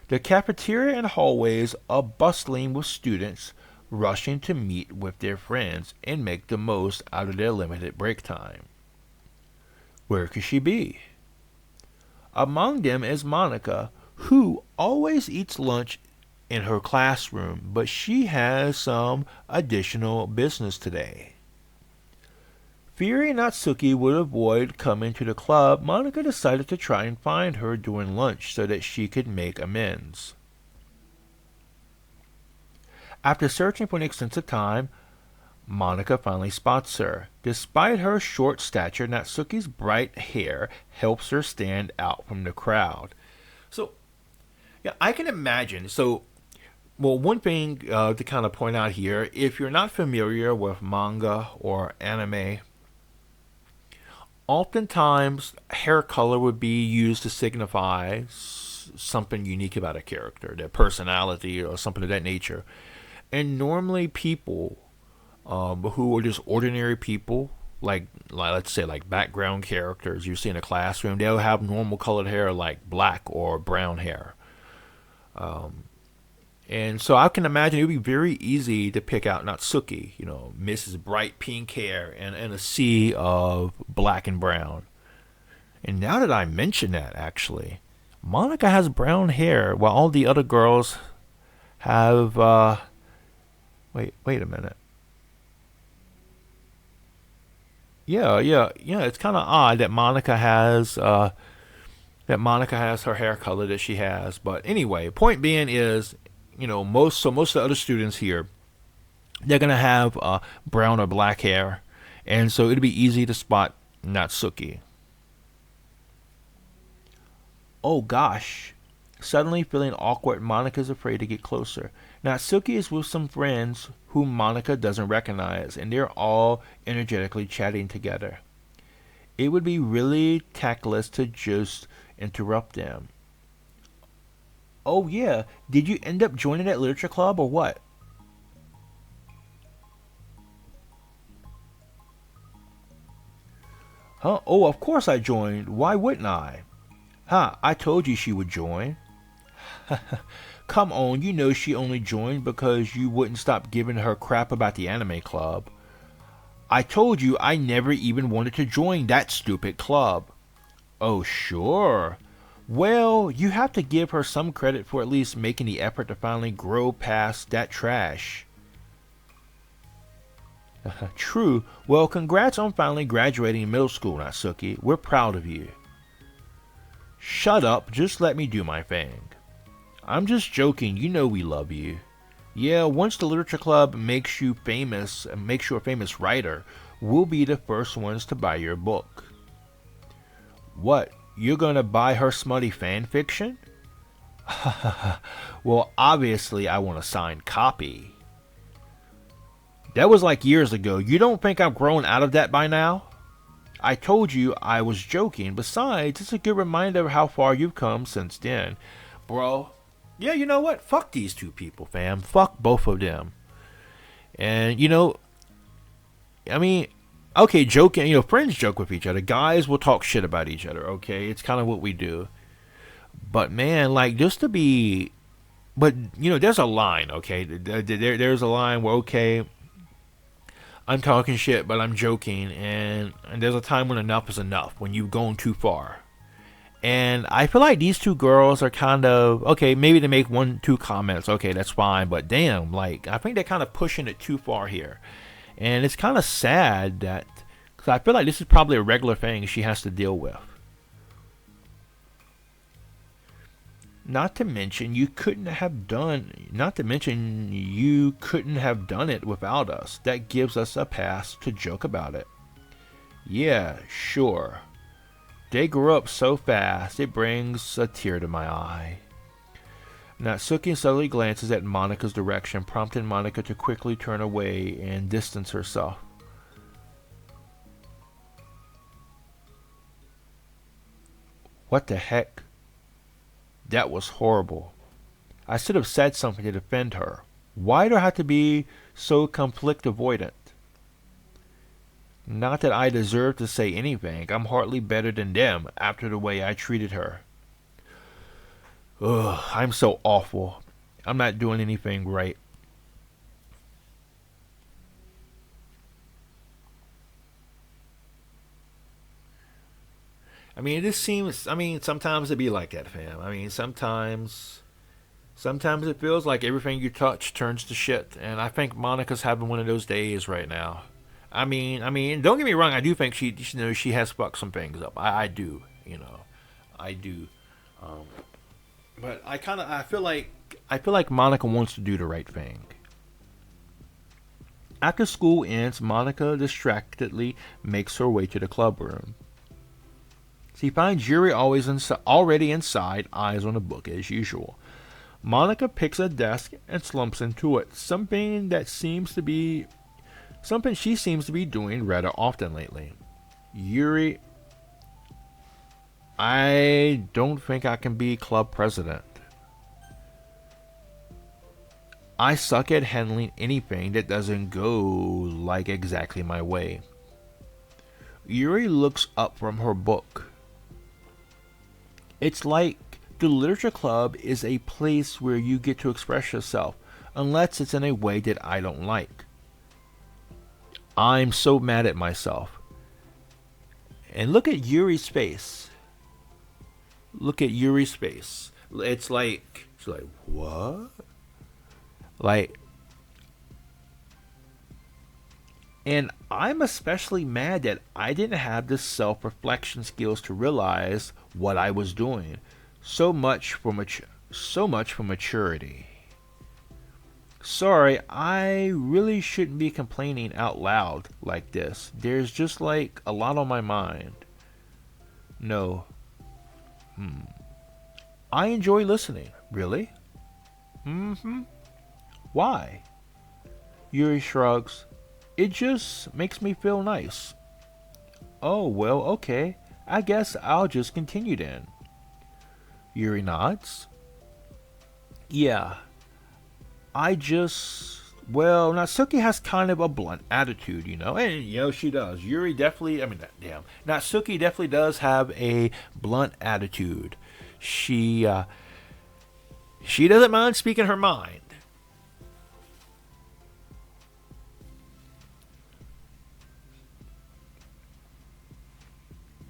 The cafeteria and hallways are bustling with students rushing to meet with their friends and make the most out of their limited break time. Where could she be? Among them is Monica, who always eats lunch in her classroom, but she has some additional business today. Fearing Natsuki would avoid coming to the club, Monica decided to try and find her during lunch so that she could make amends. After searching for an extensive time, Monica finally spots her. Despite her short stature, Natsuki's bright hair helps her stand out from the crowd. So, yeah, I can imagine. So, well, one thing to kind of point out here, if you're not familiar with manga or anime, oftentimes hair color would be used to signify something unique about a character, their personality or something of that nature. And normally people who are just ordinary people, like let's say like background characters you see in a classroom, they'll have normal colored hair like black or brown hair. And so I can imagine it would be very easy to pick out Natsuki, Mrs. Bright Pink hair and a sea of black and brown. And now that I mention that, actually, Monica has brown hair while all the other girls have, wait a minute. Yeah. It's kind of odd that Monica has her hair color that she has. But anyway, point being is, most of the other students here, they're gonna have brown or black hair, and so it'll be easy to spot Natsuki. Oh gosh. Suddenly feeling awkward, Monica's afraid to get closer. Natsuki is with some friends whom Monica doesn't recognize, and they're all energetically chatting together. It would be really tactless to just interrupt them. Oh yeah, did you end up joining that literature club or what? Huh? Oh, of course I joined. Why wouldn't I? Huh, I told you she would join. Come on, you know she only joined because you wouldn't stop giving her crap about the anime club. I told you I never even wanted to join that stupid club. Oh, sure. Well, you have to give her some credit for at least making the effort to finally grow past that trash. True. Well, congrats on finally graduating middle school, Natsuki. We're proud of you. Shut up. Just let me do my thing. I'm just joking. You know we love you. Yeah, once the literature club makes you famous, makes you a famous writer, we'll be the first ones to buy your book. What? You're gonna buy her smutty fan fiction? Well, obviously I want a signed copy. That was like years ago. You don't think I've grown out of that by now? I told you I was joking. Besides, it's a good reminder of how far you've come since then. Bro, yeah, you know what? Fuck these two people, fam. Fuck both of them. And, I mean, okay, joking, friends joke with each other. Guys will talk shit about each other, okay? It's kind of what we do. But, man, like, just to be but there's a line. Okay, there's a line where okay, I'm talking shit, but I'm joking, and there's a time when enough is enough, when you've gone too far. And I feel like these two girls are kind of okay. Maybe they make one, two comments. Okay, that's fine. But damn, like I think they're kind of pushing it too far here, and it's kind of sad that because I feel like this is probably a regular thing she has to deal with. Not to mention you couldn't have done. Not to mention you couldn't have done it without us. That gives us a pass to joke about it. Yeah, sure. They grew up so fast, it brings a tear to my eye. Natsuki subtly glances at Monika's direction, prompting Monika to quickly turn away and distance herself. What the heck? That was horrible. I should have said something to defend her. Why do I have to be so conflict avoidant? Not that I deserve to say anything. I'm hardly better than them after the way I treated her. Ugh, I'm so awful. I'm not doing anything right. I mean, this seems. I mean, sometimes it be like that, fam. I mean, sometimes it feels like everything you touch turns to shit, and I think Monica's having one of those days right now. I mean, don't get me wrong. I do think she has fucked some things up. I do, I do. Um, but I feel like Monica wants to do the right thing. After school ends, Monica distractedly makes her way to the club room. She finds Yuri already inside, eyes on a book as usual. Monica picks a desk and slumps into it, something she seems to be doing rather often lately. Yuri, I don't think I can be club president. I suck at handling anything that doesn't go like exactly my way. Yuri looks up from her book. It's like the literature club is a place where you get to express yourself, unless it's in a way that I don't like. I'm so mad at myself. And look at Yuri's face. Look at Yuri's face. She's like, what? Like, and I'm especially mad that I didn't have the self-reflection skills to realize what I was doing. So much for maturity. Sorry, I really shouldn't be complaining out loud like this. There's just like a lot on my mind. No. I enjoy listening. Really? Mm-hmm. Why? Yuri shrugs. It just makes me feel nice. Oh, well, okay. I guess I'll just continue then. Yuri nods. Yeah. Well, Natsuki has kind of a blunt attitude, and she does. Yuri definitely, damn. Natsuki definitely does have a blunt attitude. She doesn't mind speaking her mind.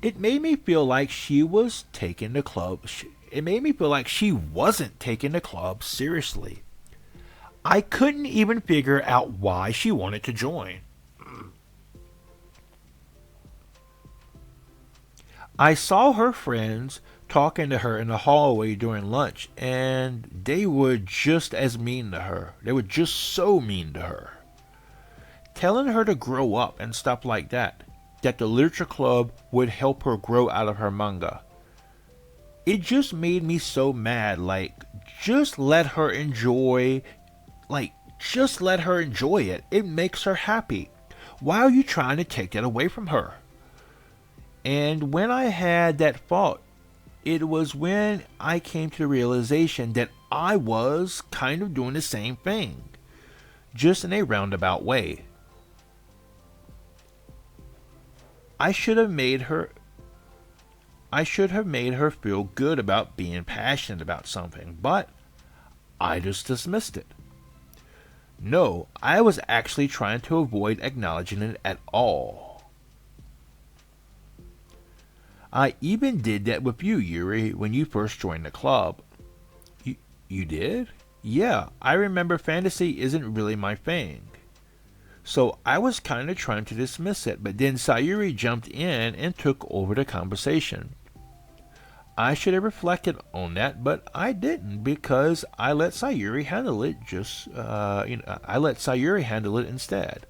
It made me feel like she was taking the club. It made me feel like she wasn't taking the club seriously. I couldn't even figure out why she wanted to join. I saw her friends talking to her in the hallway during lunch, and they were just as mean to her. They were just so mean to her. Telling her to grow up and stuff like that. That the literature club would help her grow out of her manga. It just made me so mad. Just let her enjoy. Just let her enjoy it. It makes her happy. Why are you trying to take that away from her? And when I had that thought, it was when I came to the realization that I was kind of doing the same thing, just in a roundabout way. I should have made her feel good about being passionate about something, but I just dismissed it. No, I was actually trying to avoid acknowledging it at all. I even did that with you, Yuri, when you first joined the club. You did? Yeah, I remember fantasy isn't really my thing. So I was kind of trying to dismiss it, but then Sayuri jumped in and took over the conversation. I should have reflected on that, but I didn't because I let Sayuri handle it. I let Sayuri handle it instead.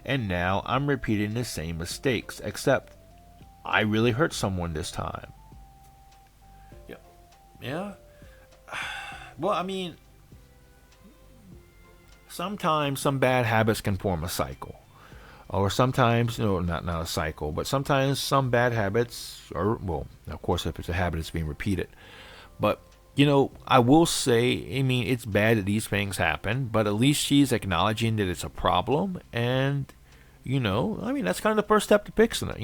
And now I'm repeating the same mistakes, except I really hurt someone this time. Yeah. Yeah. Well, I mean, sometimes some bad habits can form a cycle. Or sometimes, not a cycle, but sometimes some bad habits, or, well, of course, if it's a habit, it's being repeated. But, I will say, it's bad that these things happen, but at least she's acknowledging that it's a problem. And, that's kind of the first step to fixing it.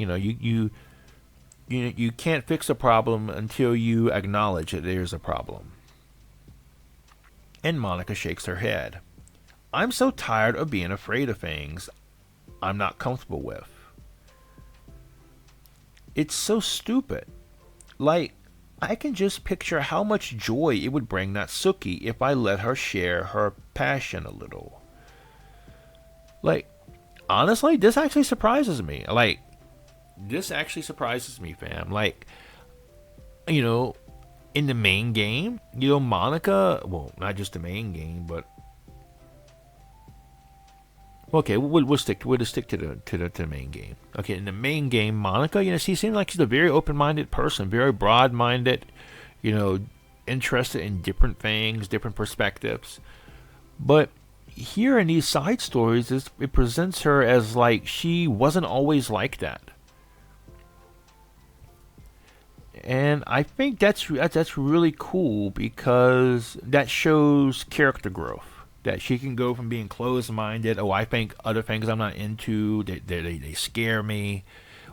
You can't fix a problem until you acknowledge that there's a problem. And Monica shakes her head. I'm so tired of being afraid of things I'm not comfortable with. It's so stupid. Like, I can just picture how much joy it would bring Natsuki if I let her share her passion a little. Like, honestly, this actually surprises me. Fam. Like, in the main game, Monica, well, not just the main game, but okay, we'll stick to the main game. Okay, in the main game, Monica, she seems like she's a very open-minded person, very broad-minded, interested in different things, different perspectives. But here in these side stories, it presents her as like she wasn't always like that. And I think that's really cool because that shows character growth. That she can go from being closed-minded, I think other things I'm not into, they scare me,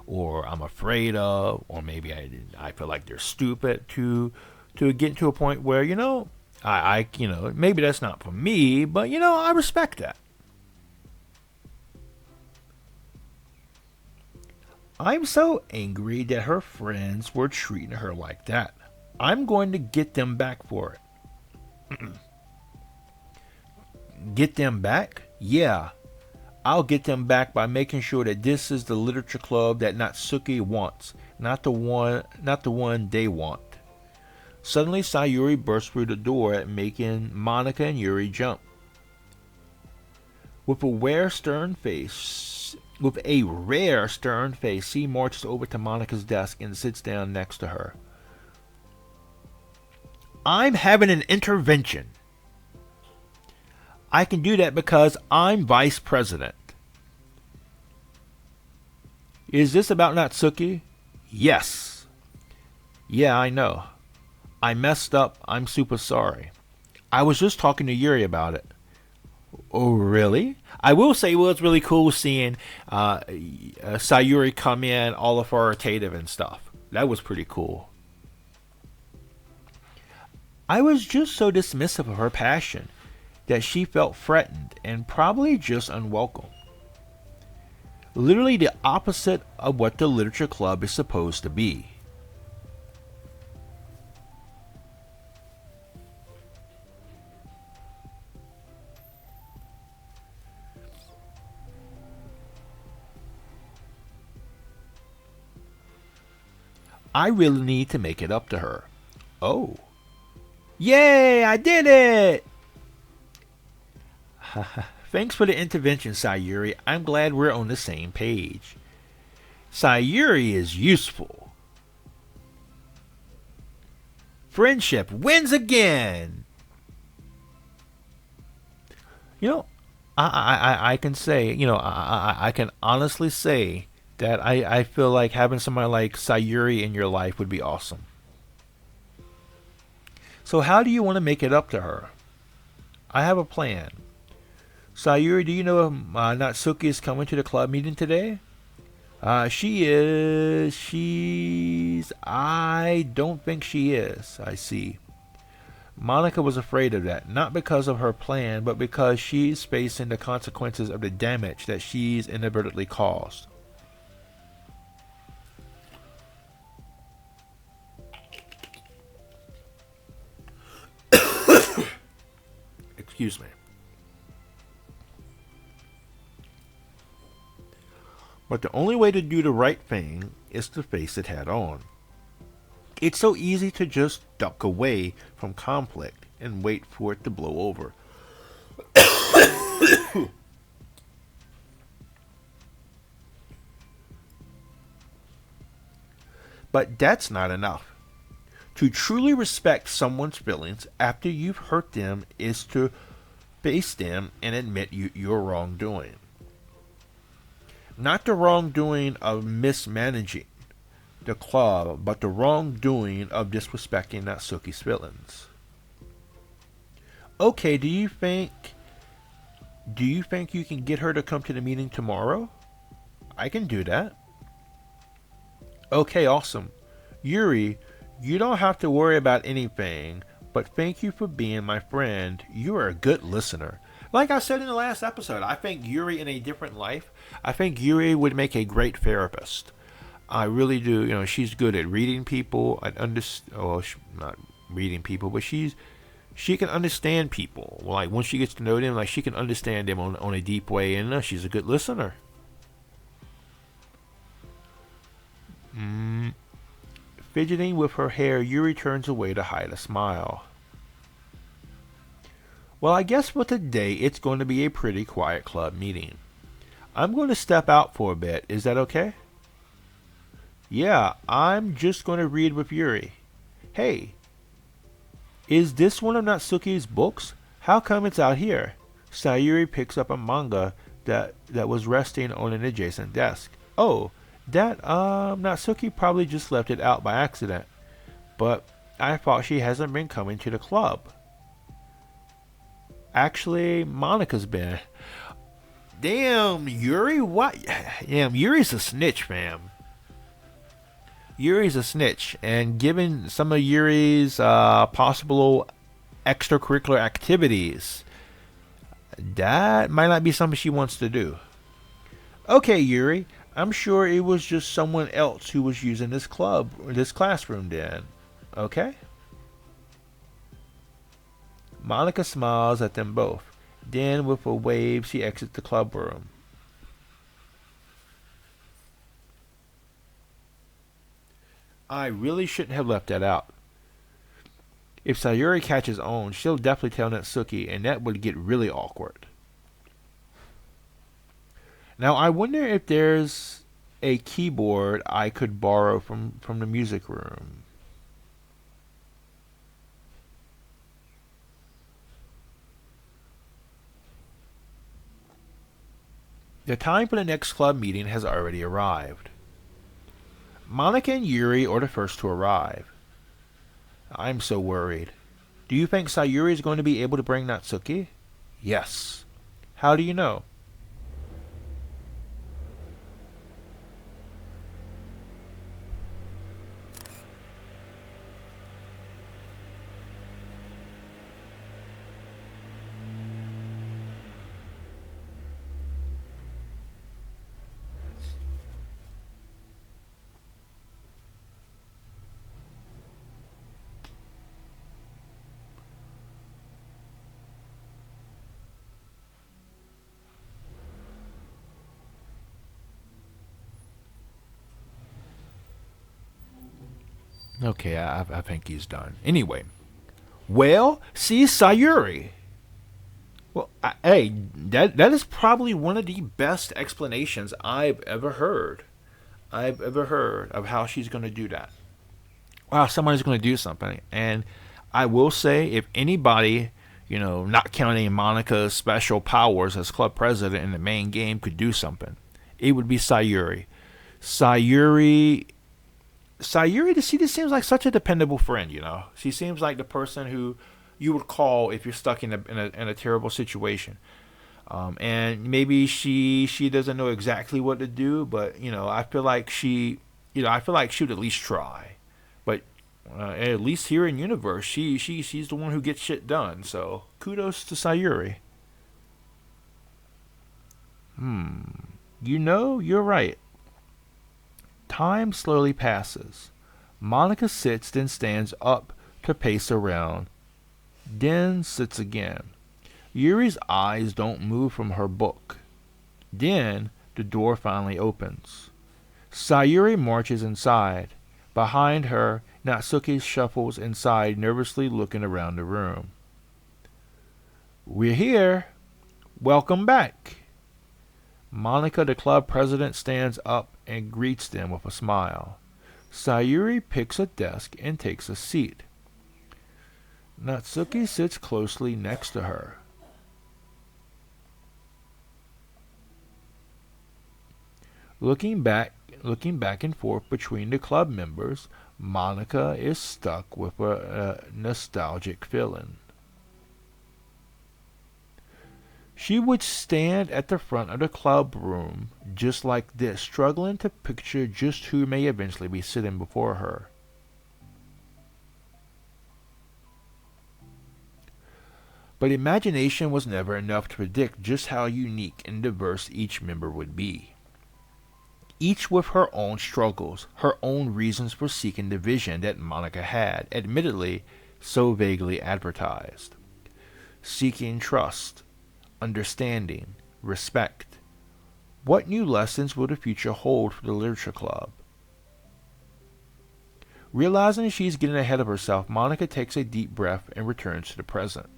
or I'm afraid of, or maybe I feel like they're stupid, to get to a point where, I maybe that's not for me, but, I respect that. I'm so angry that her friends were treating her like that. I'm going to get them back for it. Get them back? Yeah. I'll get them back by making sure that this is the literature club that Natsuki wants, not the one they want. Suddenly Sayuri burst through the door, making Monica and Yuri jump. With a rare stern face, she marches over to Monica's desk and sits down next to her. I'm having an intervention. I can do that because I'm vice president. Is this about Natsuki? Yes. Yeah, I know. I messed up. I'm super sorry. I was just talking to Yuri about it. Oh, really? I will say, it's really cool seeing Sayuri come in all authoritative and stuff. That was pretty cool. I was just so dismissive of her passion that she felt threatened and probably just unwelcome. Literally the opposite of what the literature club is supposed to be. I really need to make it up to her. Oh. Yay, I did it! Thanks for the intervention, Sayuri. I'm glad we're on the same page. Sayuri is useful. Friendship wins again. I can say, I can honestly say that I feel like having somebody like Sayuri in your life would be awesome. So how do you want to make it up to her? I have a plan. Sayuri, do you know if Natsuki is coming to the club meeting today? She is. I don't think she is. I see. Monica was afraid of that, not because of her plan, but because she's facing the consequences of the damage that she's inadvertently caused. Excuse me. But the only way to do the right thing is to face it head on. It's so easy to just duck away from conflict and wait for it to blow over. But that's not enough. To truly respect someone's feelings after you've hurt them is to face them and admit your wrongdoing. Not the wrongdoing of mismanaging the club, but the wrongdoing of disrespecting Natsuki's feelings. Okay, do you think you can get her to come to the meeting tomorrow? I can do that. Okay, awesome. Yuri, you don't have to worry about anything, but thank you for being my friend. You are a good listener. Like I said in the last episode, I think Yuri in a different life, I think Yuri would make a great therapist. I really do. She's good at reading people. Not reading people, but she can understand people. Like once she gets to know them, like she can understand them on a deep way, and she's a good listener. Fidgeting with her hair, Yuri turns away to hide a smile. Well, I guess for today it's going to be a pretty quiet club meeting. I'm going to step out for a bit. Is that okay? Yeah, I'm just going to read with Yuri. Hey, is this one of Natsuki's books? How come it's out here? Sayuri picks up a manga that was resting on an adjacent desk. Oh, that Natsuki probably just left it out by accident. But I thought she hasn't been coming to the club. Actually, Monica's been. Damn, Yuri, what? Damn, Yuri's a snitch, fam. Yuri's a snitch, and given some of Yuri's possible extracurricular activities, that might not be something she wants to do. Okay, Yuri, I'm sure it was just someone else who was using this classroom then. Okay? Monica smiles at them both. Then, with a wave, she exits the club room. I really shouldn't have left that out. If Sayuri catches on, she'll definitely tell Natsuki, and that would get really awkward. Now, I wonder if there's a keyboard I could borrow from the music room. The time for the next club meeting has already arrived. Monica and Yuri are the first to arrive. I'm so worried. Do you think Sayuri is going to be able to bring Natsuki? Yes. How do you know? Okay, I think he's done. Anyway. Well, see Sayuri. Well, hey, that is probably one of the best explanations I've ever heard. I've ever heard of how she's going to do that. Wow, somebody's going to do something. And I will say, if anybody, not counting Monica's special powers as club president in the main game, could do something, it would be Sayuri. Sayuri, she just seems like such a dependable friend, She seems like the person who you would call if you're stuck in a terrible situation. And maybe she doesn't know exactly what to do, but I feel like she would at least try. But At least here in universe, she's the one who gets shit done. So kudos to Sayuri. You know, you're right. Time slowly passes. Monica sits, then stands up to pace around, then sits again. Yuri's eyes don't move from her book. Then the door finally opens. Sayuri marches inside. Behind her, Natsuki shuffles inside, nervously looking around the room. We're here. Welcome back. Monica, the club president, stands up and greets them with a smile. Sayuri picks a desk and takes a seat. Natsuki sits closely next to her. Looking back and forth between the club members, Monica is stuck with a nostalgic feeling. She would stand at the front of the club room just like this, struggling to picture just who may eventually be sitting before her. But imagination was never enough to predict just how unique and diverse each member would be. Each with her own struggles, her own reasons for seeking the vision that Monica had, admittedly so vaguely advertised. Seeking trust, understanding, respect. What new lessons will the future hold for the literature club? Realizing she's getting ahead of herself, Monica takes a deep breath and returns to the present.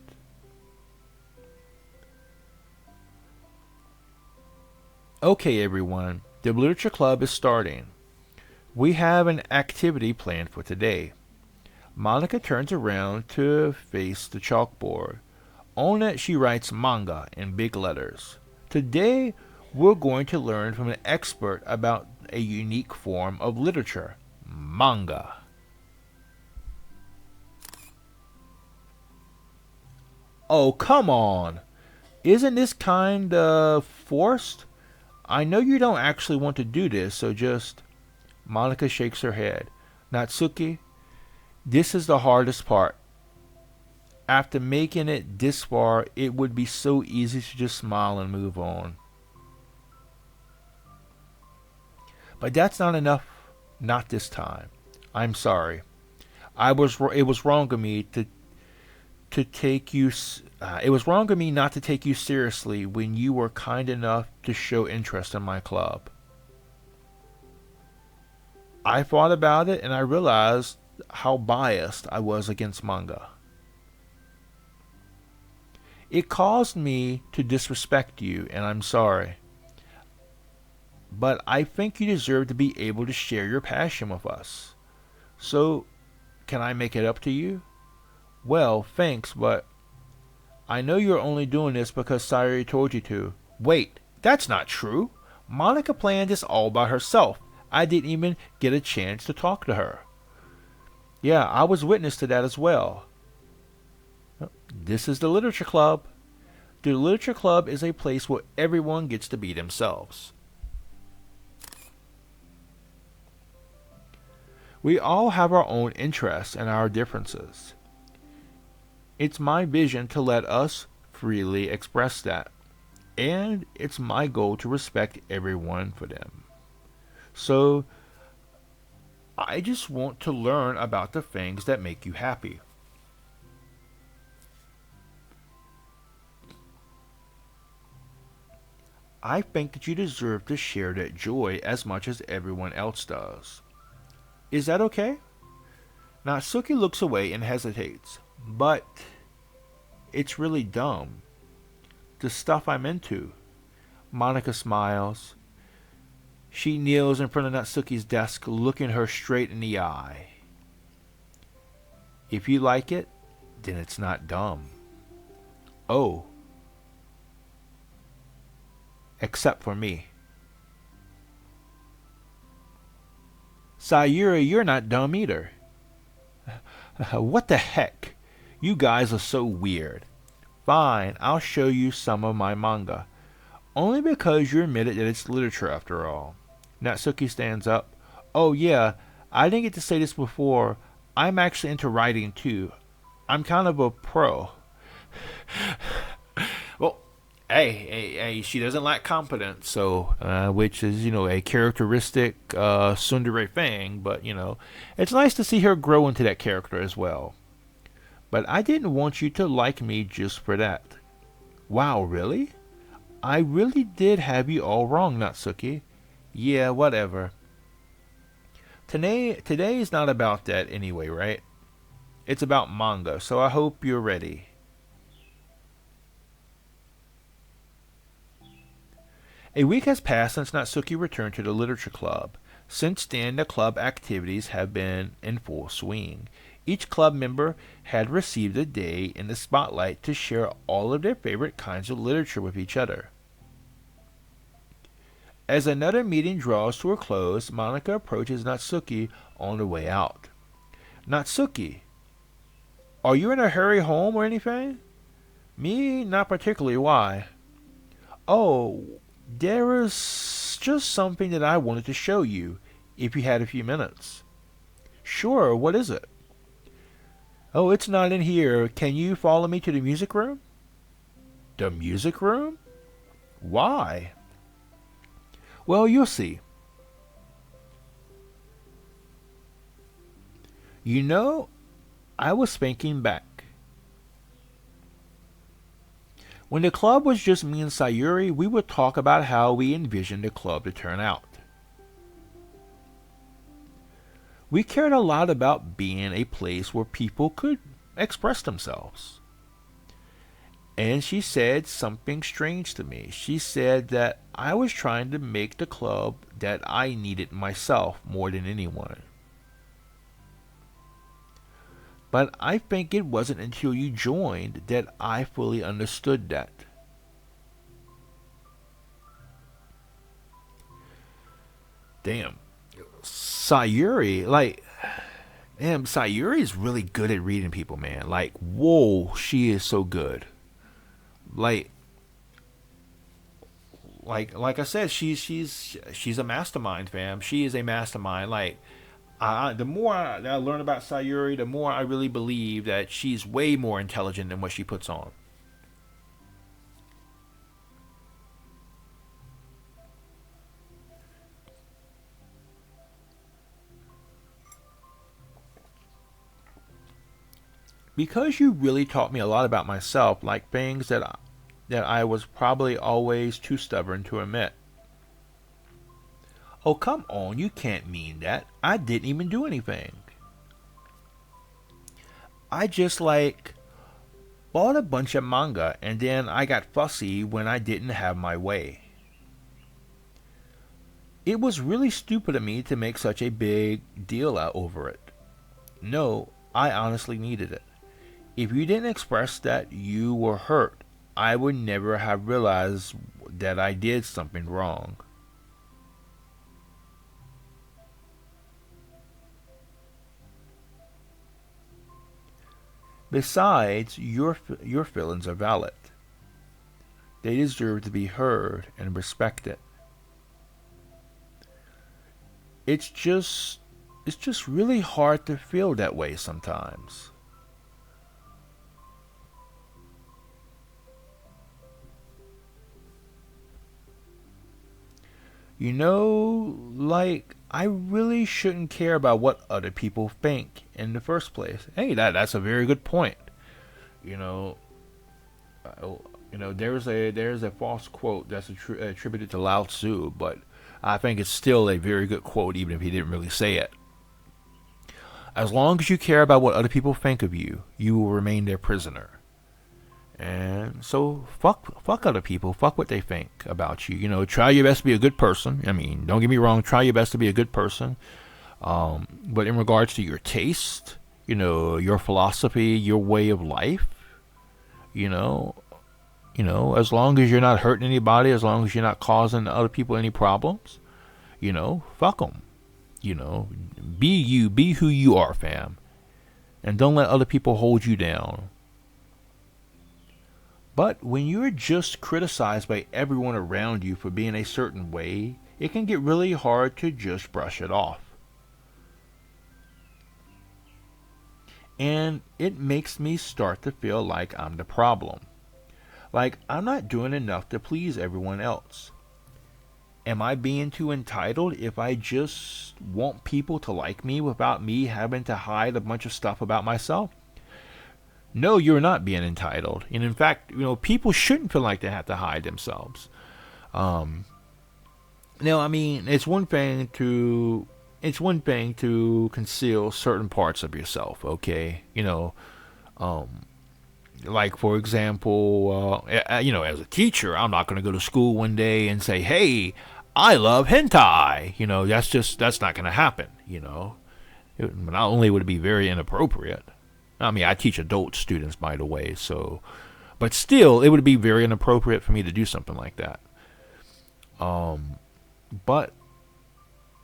Okay, everyone, the literature club is starting. We have an activity planned for today. Monica turns around to face the chalkboard. On it, she writes manga in big letters. Today, we're going to learn from an expert about a unique form of literature, manga. Oh, come on! Isn't this kind of forced? I know you don't actually want to do this, so just... Monica shakes her head. Natsuki, this is the hardest part. After making it this far, it would be so easy to just smile and move on. But that's not enough. Not this time. I'm sorry. It was wrong of me to take you. It was wrong of me not to take you seriously when you were kind enough to show interest in my club. I thought about it and I realized how biased I was against manga. It caused me to disrespect you, and I'm sorry. But I think you deserve to be able to share your passion with us. So, can I make it up to you? Well, thanks, but I know you're only doing this because Sayuri told you to. Wait, that's not true. Monica planned this all by herself. I didn't even get a chance to talk to her. Yeah, I was witness to that as well. This is the Literature Club. The Literature Club is a place where everyone gets to be themselves. We all have our own interests and our differences. It's my vision to let us freely express that. And it's my goal to respect everyone for them. So, I just want to learn about the things that make you happy. I think that you deserve to share that joy as much as everyone else does. Is that okay? Natsuki looks away and hesitates. But it's really dumb. The stuff I'm into. Monica smiles. She kneels in front of Natsuki's desk, looking her straight in the eye. If you like it, then it's not dumb. Oh. Except for me. Sayuri, you're not dumb either. What the heck? You guys are so weird. Fine, I'll show you some of my manga. Only because you admitted that it's literature after all. Natsuki stands up. Oh yeah, I didn't get to say this before. I'm actually into writing too. I'm kind of a pro. Well, hey, she doesn't lack competence, so which is a characteristic tsundere thing. But it's nice to see her grow into that character as well. But I didn't want you to like me just for that. Wow, really? I really did have you all wrong, Natsuki. Yeah, whatever. Today is not about that anyway, right? It's about manga, so I hope you're ready. A week has passed since Natsuki returned to the literature club. Since then, the club activities have been in full swing. Each club member had received a day in the spotlight to share all of their favorite kinds of literature with each other. As another meeting draws to a close, Monica approaches Natsuki on the way out. Natsuki, are you in a hurry home or anything? Me, not particularly. Why? Oh, there is just something that I wanted to show you, if you had a few minutes. Sure, what is it? Oh, it's not in here. Can you follow me to the music room? The music room? Why? Well, you'll see. You know, I was thinking back. When the club was just me and Sayuri, we would talk about how we envisioned the club to turn out. We cared a lot about being a place where people could express themselves. And she said something strange to me. She said that I was trying to make the club that I needed myself more than anyone. But I think it wasn't until you joined that I fully understood that. Damn. Sayuri, Sayuri is really good at reading people, man. Like, whoa, she is so good. Like, like I said, she's a mastermind, fam. She is a mastermind. Like, the more I learn about Sayuri, the more I really believe that she's way more intelligent than what she puts on. Because you really taught me a lot about myself, like things that I was probably always too stubborn to admit. Oh, come on, you can't mean that. I didn't even do anything. I just bought a bunch of manga and then I got fussy when I didn't have my way. It was really stupid of me to make such a big deal out over it. No, I honestly needed it. If you didn't express that you were hurt, I would never have realized that I did something wrong. Besides, your feelings are valid. They deserve to be heard and respected. It's just it's just really hard to feel that way sometimes. I really shouldn't care about what other people think in the first place. Hey, that's a very good point. You know, there's a false quote that's attributed to Lao Tzu, but I think it's still a very good quote, even if he didn't really say it. As long as you care about what other people think of you, you will remain their prisoner. And so, fuck other people. Fuck what they think about you. Try your best to be a good person. I mean, don't get me wrong. Try your best to be a good person. But in regards to your taste, your philosophy, your way of life, you know, as long as you're not hurting anybody, as long as you're not causing other people any problems, fuck them. Be you, be who you are, fam, and don't let other people hold you down. But when you're just criticized by everyone around you for being a certain way, it can get really hard to just brush it off. And it makes me start to feel like I'm the problem. Like I'm not doing enough to please everyone else. Am I being too entitled if I just want people to like me without me having to hide a bunch of stuff about myself? No, you're not being entitled. And in fact, people shouldn't feel like they have to hide themselves. Um, Now, I mean, it's one thing to conceal certain parts of yourself, okay? Um, like for example, as a teacher, I'm not going to go to school one day and say, "Hey, I love hentai." That's not going to happen. Not only would it be very inappropriate. I mean, I teach adult students, by the way, so, but still, it would be very inappropriate for me to do something like that. Um, but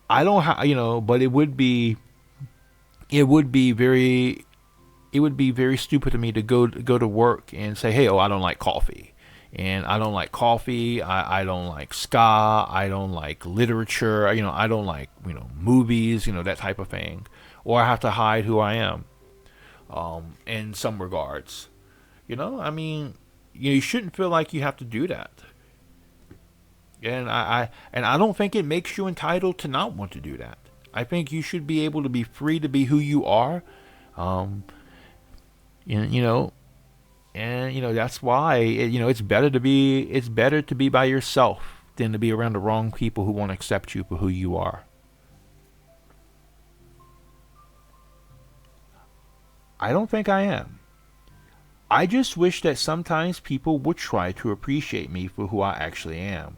I don't have, but it would be very, it would be very stupid of me to go to work and say, hey, oh, I don't like coffee, and I don't like coffee. I don't like ska. I don't like literature. I don't like movies. That type of thing, or I have to hide who I am. In some regards, I mean, you shouldn't feel like you have to do that. And I don't think it makes you entitled to not want to do that. I think you should be able to be free to be who you are. Um, and, that's why it's better to be by yourself than to be around the wrong people who won't accept you for who you are. I don't think I am. I just wish that sometimes people would try to appreciate me for who I actually am.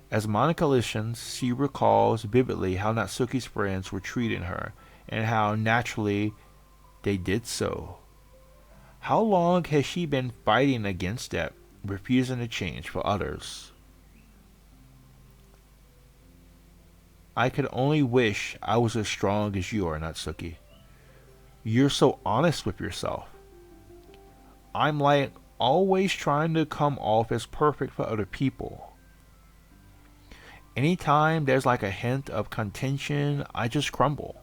As Monica listens, she recalls vividly how Natsuki's friends were treating her and how naturally they did so. How long has she been fighting against that, refusing to change for others? I could only wish I was as strong as you are, Natsuki. You're so honest with yourself. I'm like always trying to come off as perfect for other people. Anytime there's like a hint of contention, I just crumble.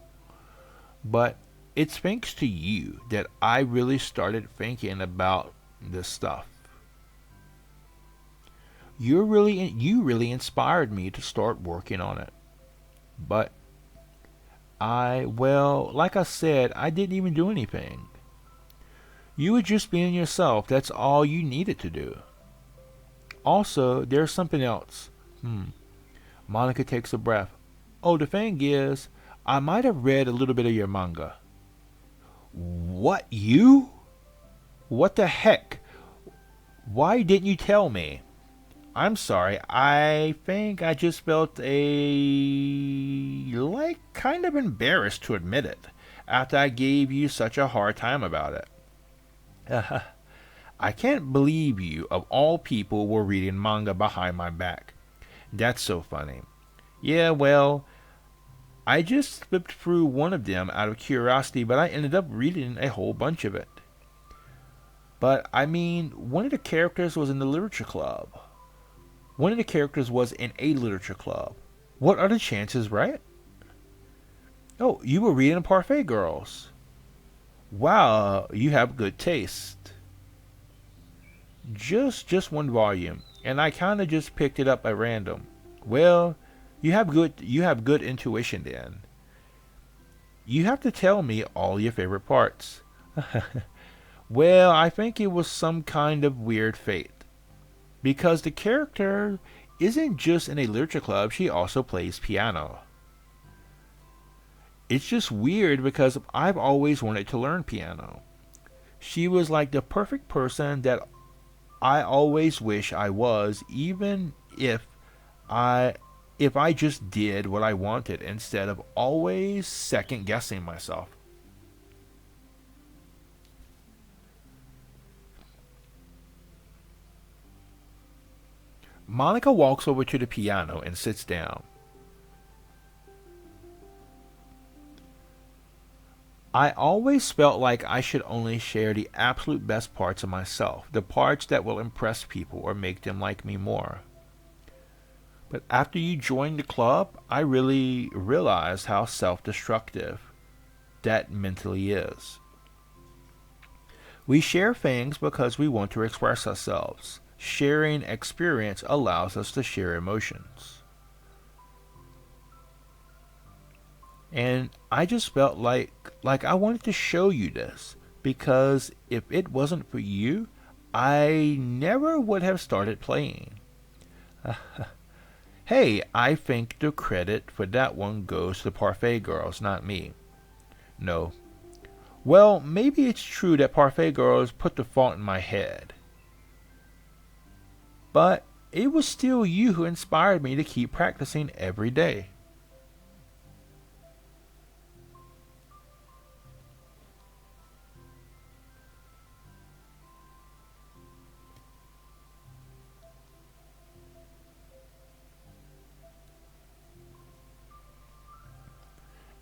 But it's thanks to you that I really started thinking about this stuff. You really inspired me to start working on it. But like I said, I didn't even do anything. You were just being yourself. That's all you needed to do. Also, there's something else. Monica takes a breath. Oh, the thing is, I might have read a little bit of your manga. What, you? What the heck? Why didn't you tell me? I'm sorry. I think I just felt kind of embarrassed to admit it after I gave you such a hard time about it. I can't believe you, of all people, were reading manga behind my back. That's so funny. Yeah, well, I just flipped through one of them out of curiosity, but I ended up reading a whole bunch of it. But I mean, one of the characters was in the literature club. One of the characters was in a literature club. What are the chances, right? Oh, you were reading Parfait Girls. Wow, you have good taste. Just one volume, and I kind of just picked it up at random. Well, you have good intuition then. You have to tell me all your favorite parts. Well, I think it was some kind of weird fate. Because the character isn't just in a literature club, she also plays piano. It's just weird because I've always wanted to learn piano. She was like the perfect person that I always wish I was, even I if I just did what I wanted instead of always second guessing myself. Monica walks over to the piano and sits down. I always felt like I should only share the absolute best parts of myself, the parts that will impress people or make them like me more. But after you joined the club, I really realized how self destructive that mentally is. We share things because we want to express ourselves. Sharing experience allows us to share emotions. And I just felt like I wanted to show you this because if it wasn't for you, I never would have started playing. Hey, I think the credit for that one goes to the Parfait Girls, not me. No. Well, maybe it's true that Parfait Girls put the fault in my head. But it was still you who inspired me to keep practicing every day.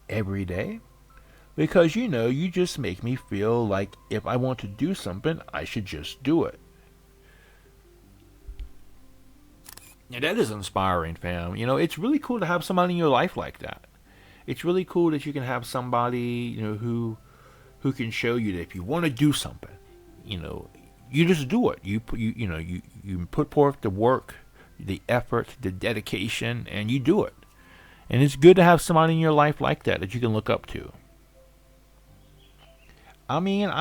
Every day? Because you just make me feel like if I want to do something, I should just do it. And that is inspiring, fam. It's really cool to have somebody in your life like that. It's really cool that you can have somebody, who can show you that if you want to do something, you know, you just do it. You put forth the work, the effort, the dedication, and you do it. And it's good to have somebody in your life like that you can look up to. I mean,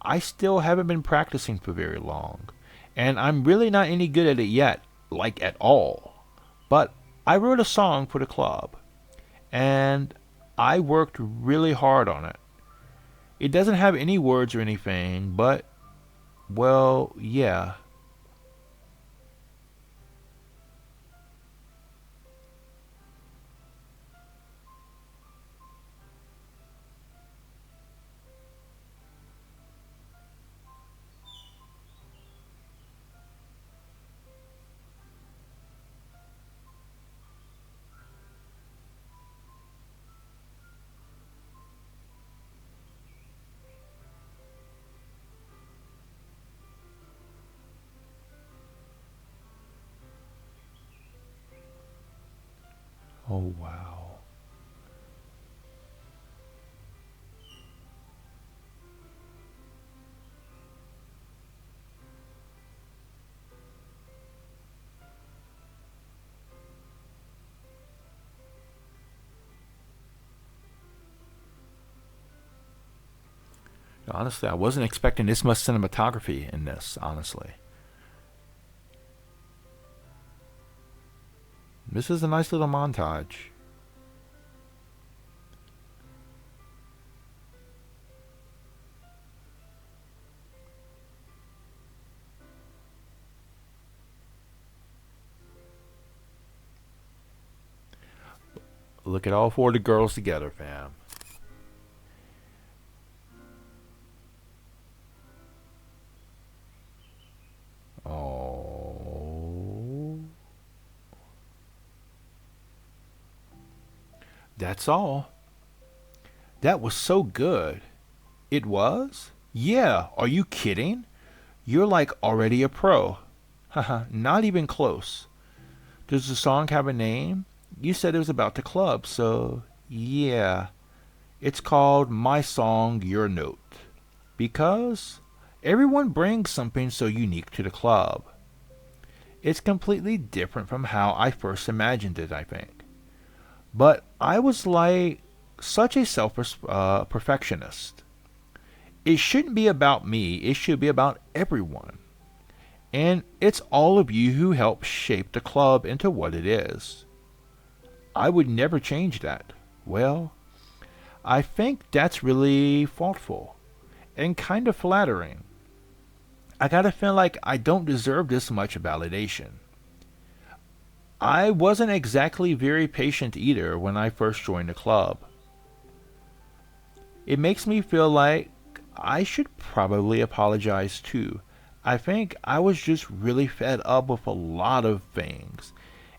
I still haven't been practicing for very long, and I'm really not any good at it yet, like at all. But I wrote a song for the club, and I worked really hard on it. It doesn't have any words or anything, but well, yeah. Oh wow. Honestly, I wasn't expecting this much cinematography in this, honestly. This is a nice little montage. Look at all four of the girls together, fam. Oh. That's all. That was so good. It was? Yeah, are you kidding? You're like already a pro. Haha, not even close. Does the song have a name? You said it was about the club, so yeah. It's called My Song, Your Note. Because everyone brings something so unique to the club. It's completely different from how I first imagined it, I think. But I was like such a self perfectionist. It shouldn't be about me, it should be about everyone. And it's all of you who helped shape the club into what it is. I would never change that. Well, I think that's really thoughtful and kind of flattering. I gotta feel like I don't deserve this much validation. I wasn't exactly very patient either when I first joined the club. It makes me feel like I should probably apologize too. I think I was just really fed up with a lot of things,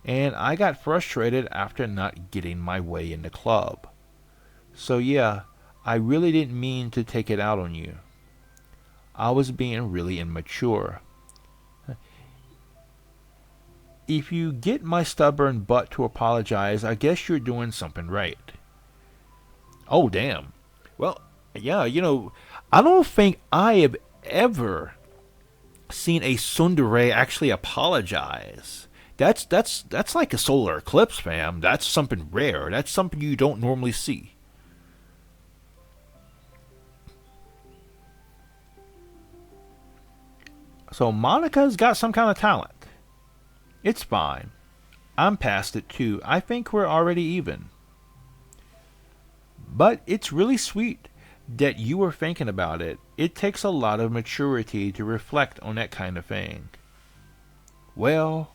and I got frustrated after not getting my way in the club. So yeah, I really didn't mean to take it out on you. I was being really immature. If you get my stubborn butt to apologize, I guess you're doing something right. Oh, damn. Well, yeah, I don't think I have ever seen a tsundere actually apologize. That's like a solar eclipse, fam. That's something rare. That's something you don't normally see. So Monica's got some kind of talent. It's fine. I'm past it too. I think we're already even. But it's really sweet that you were thinking about it. It takes a lot of maturity to reflect on that kind of thing. Well,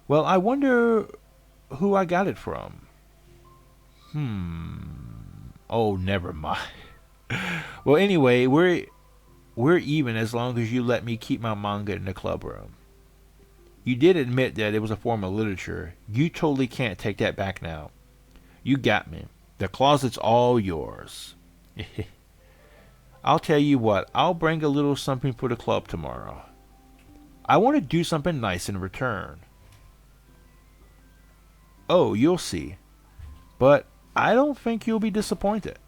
I wonder who I got it from. Oh, never mind. Well, anyway, we're even as long as you let me keep my manga in the club room. You did admit that it was a form of literature. You totally can't take that back now. You got me. The closet's all yours. I'll tell you what, I'll bring a little something for the club tomorrow. I want to do something nice in return. Oh, you'll see. But I don't think you'll be disappointed.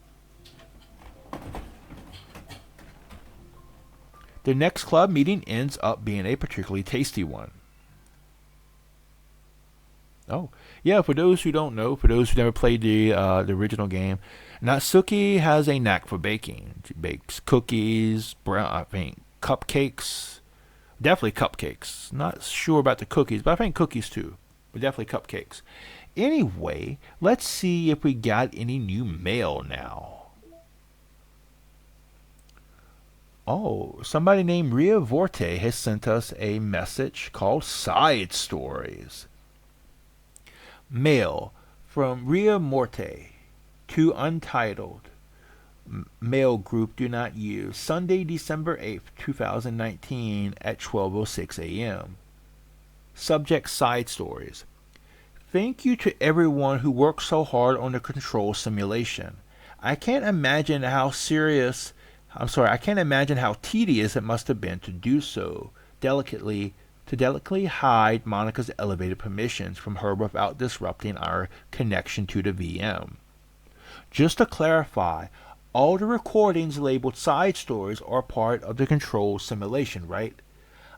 The next club meeting ends up being a particularly tasty one. Oh, yeah, for those who don't know, for those who never played the original game, Natsuki has a knack for baking. She bakes cookies, cupcakes. Definitely cupcakes. Not sure about the cookies, but I think cookies too. But definitely cupcakes. Anyway, let's see if we got any new mail now. Oh, somebody named Ria Vorte has sent us a message called Side Stories. Mail from Ria Morte to Untitled. Mail group do not use. Sunday, December 8th, 2019 at 12:06 a.m. Subject: Side Stories. Thank you to everyone who worked so hard on the control simulation. I can't imagine how tedious it must have been to do so delicately hide Monica's elevated permissions from her without disrupting our connection to the VM. Just to clarify, all the recordings labeled side stories are part of the control simulation, right?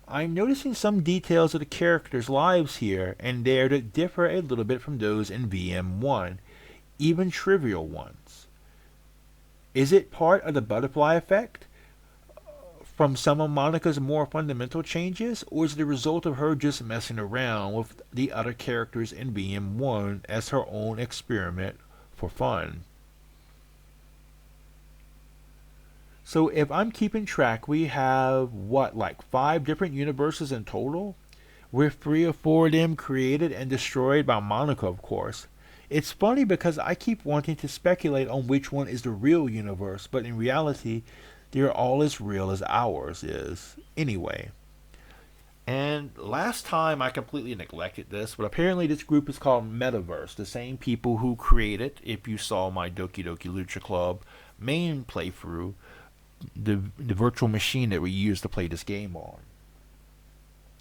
I'm noticing some details of the characters' lives here and there that differ a little bit from those in VM1, even trivial ones. Is it part of the butterfly effect from some of Monica's more fundamental changes, or is it the result of her just messing around with the other characters in VM1 as her own experiment for fun? So if I'm keeping track, we have, like 5 different universes in total? With 3 or 4 of them created and destroyed by Monica, of course. It's funny because I keep wanting to speculate on which one is the real universe, but in reality, they're all as real as ours is. Anyway. And last time I completely neglected this, but apparently this group is called Metaverse, the same people who created, if you saw my Doki Doki Lucha Club main playthrough, the virtual machine that we use to play this game on.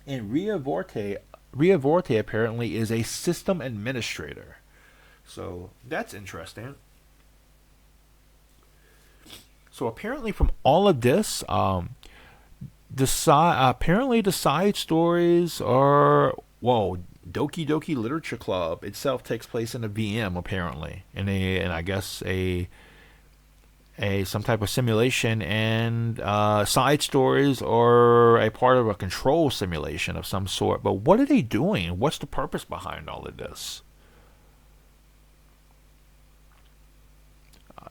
And Ria Vorte apparently is a system administrator. So that's interesting. So apparently from all of this, apparently the side stories are, Doki Doki Literature Club itself takes place in a VM apparently, and I guess a some type of simulation, and side stories are a part of a control simulation of some sort. But what are they doing? What's the purpose behind all of this?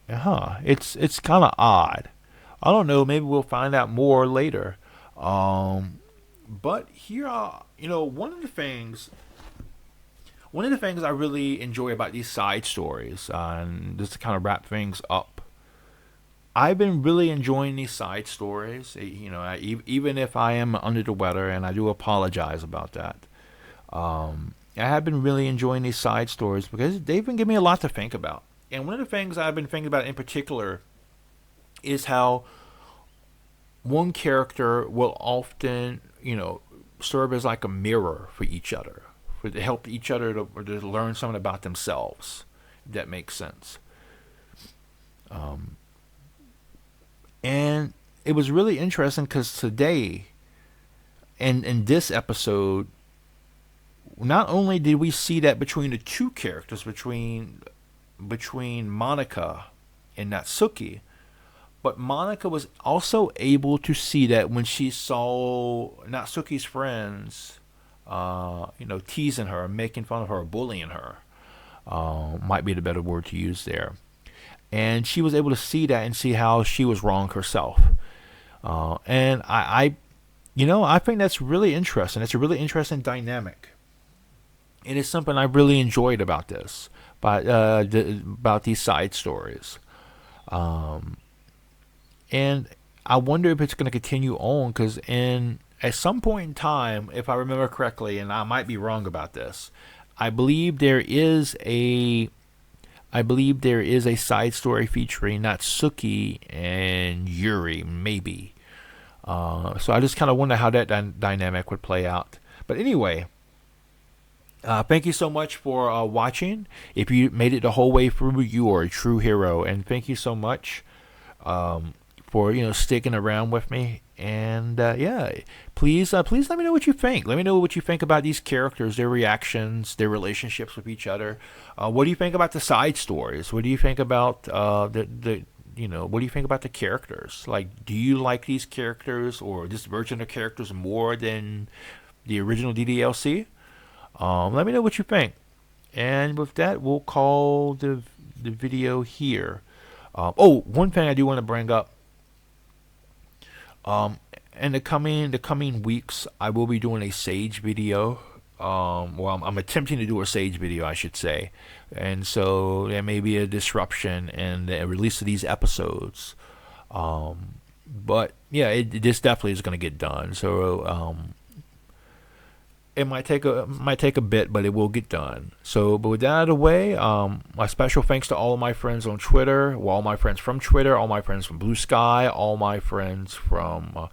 It's kind of odd. I don't know. Maybe we'll find out more later. But here, one of the things I really enjoy about these side stories, and just to kind of wrap things up, I've been really enjoying these side stories. Even if I am under the weather, and I do apologize about that. I have been really enjoying these side stories because they've been giving me a lot to think about. And one of the things I've been thinking about in particular is how one character will often, serve as like a mirror for each other, to help each other to learn something about themselves, if that makes sense. And it was really interesting because today, in this episode, not only did we see that between the two characters, between Monica and Natsuki, but Monica was also able to see that when she saw Natsuki's friends, teasing her, making fun of her, bullying her, might be the better word to use there. And she was able to see that and see how she was wrong herself. And I think that's really interesting. It's a really interesting dynamic. It is something I really enjoyed about this, about these side stories. Um, and I wonder if it's going to continue on because at some point in time, if I remember correctly, and I might be wrong about this, I believe there is a side story featuring Natsuki and Yuri, maybe. So I just kind of wonder how that dynamic would play out. But anyway, thank you so much for watching. If you made it the whole way through, you are a true hero. And thank you so much for sticking around with me. And please let me know what you think. Let me know what you think about these characters, their reactions, their relationships with each other. What do you think about the side stories? What do you think about what do you think about the characters? Like, do you like these characters or this version of characters more than the original DDLC? Let me know what you think. And with that, we'll call the video here. One thing I do want to bring up. In the coming weeks, I will be doing a Sage video. I'm attempting to do a Sage video, I should say, and so there may be a disruption in the release of these episodes. But yeah, this definitely is going to get done. So it might take a bit, but it will get done. So, but with that out of the way, my special thanks to all of my friends on Twitter, all my friends from Twitter, all my friends from Blue Sky, all my friends from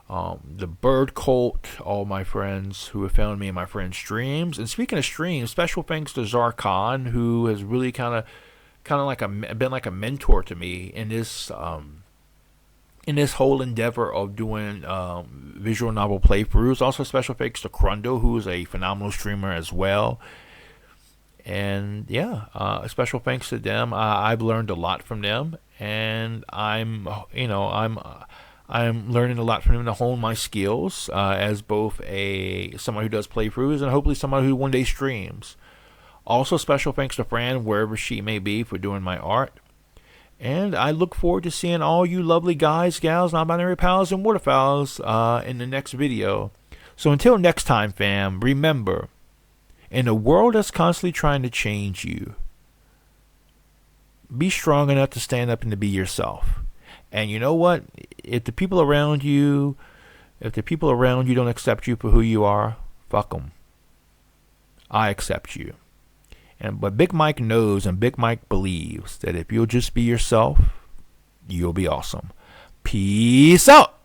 the Bird Cult, all my friends who have found me in my friends' streams. And speaking of streams, special thanks to Zarkon, who has really kind of been like a mentor to me in this whole endeavor of doing visual novel playthroughs. Also special thanks to Crundo, who is a phenomenal streamer as well. And special thanks to them. I've learned a lot from them, and I'm learning a lot from them to hone my skills as both someone who does playthroughs and hopefully someone who one day streams. Also special thanks to Fran, wherever she may be, for doing my art. And I look forward to seeing all you lovely guys, gals, non-binary pals, and waterfowls in the next video. So until next time, fam, remember, in a world that's constantly trying to change you, be strong enough to stand up and to be yourself. And you know what? If the people around you don't accept you for who you are, fuck them. I accept you. But Big Mike knows and Big Mike believes that if you'll just be yourself, you'll be awesome. Peace out.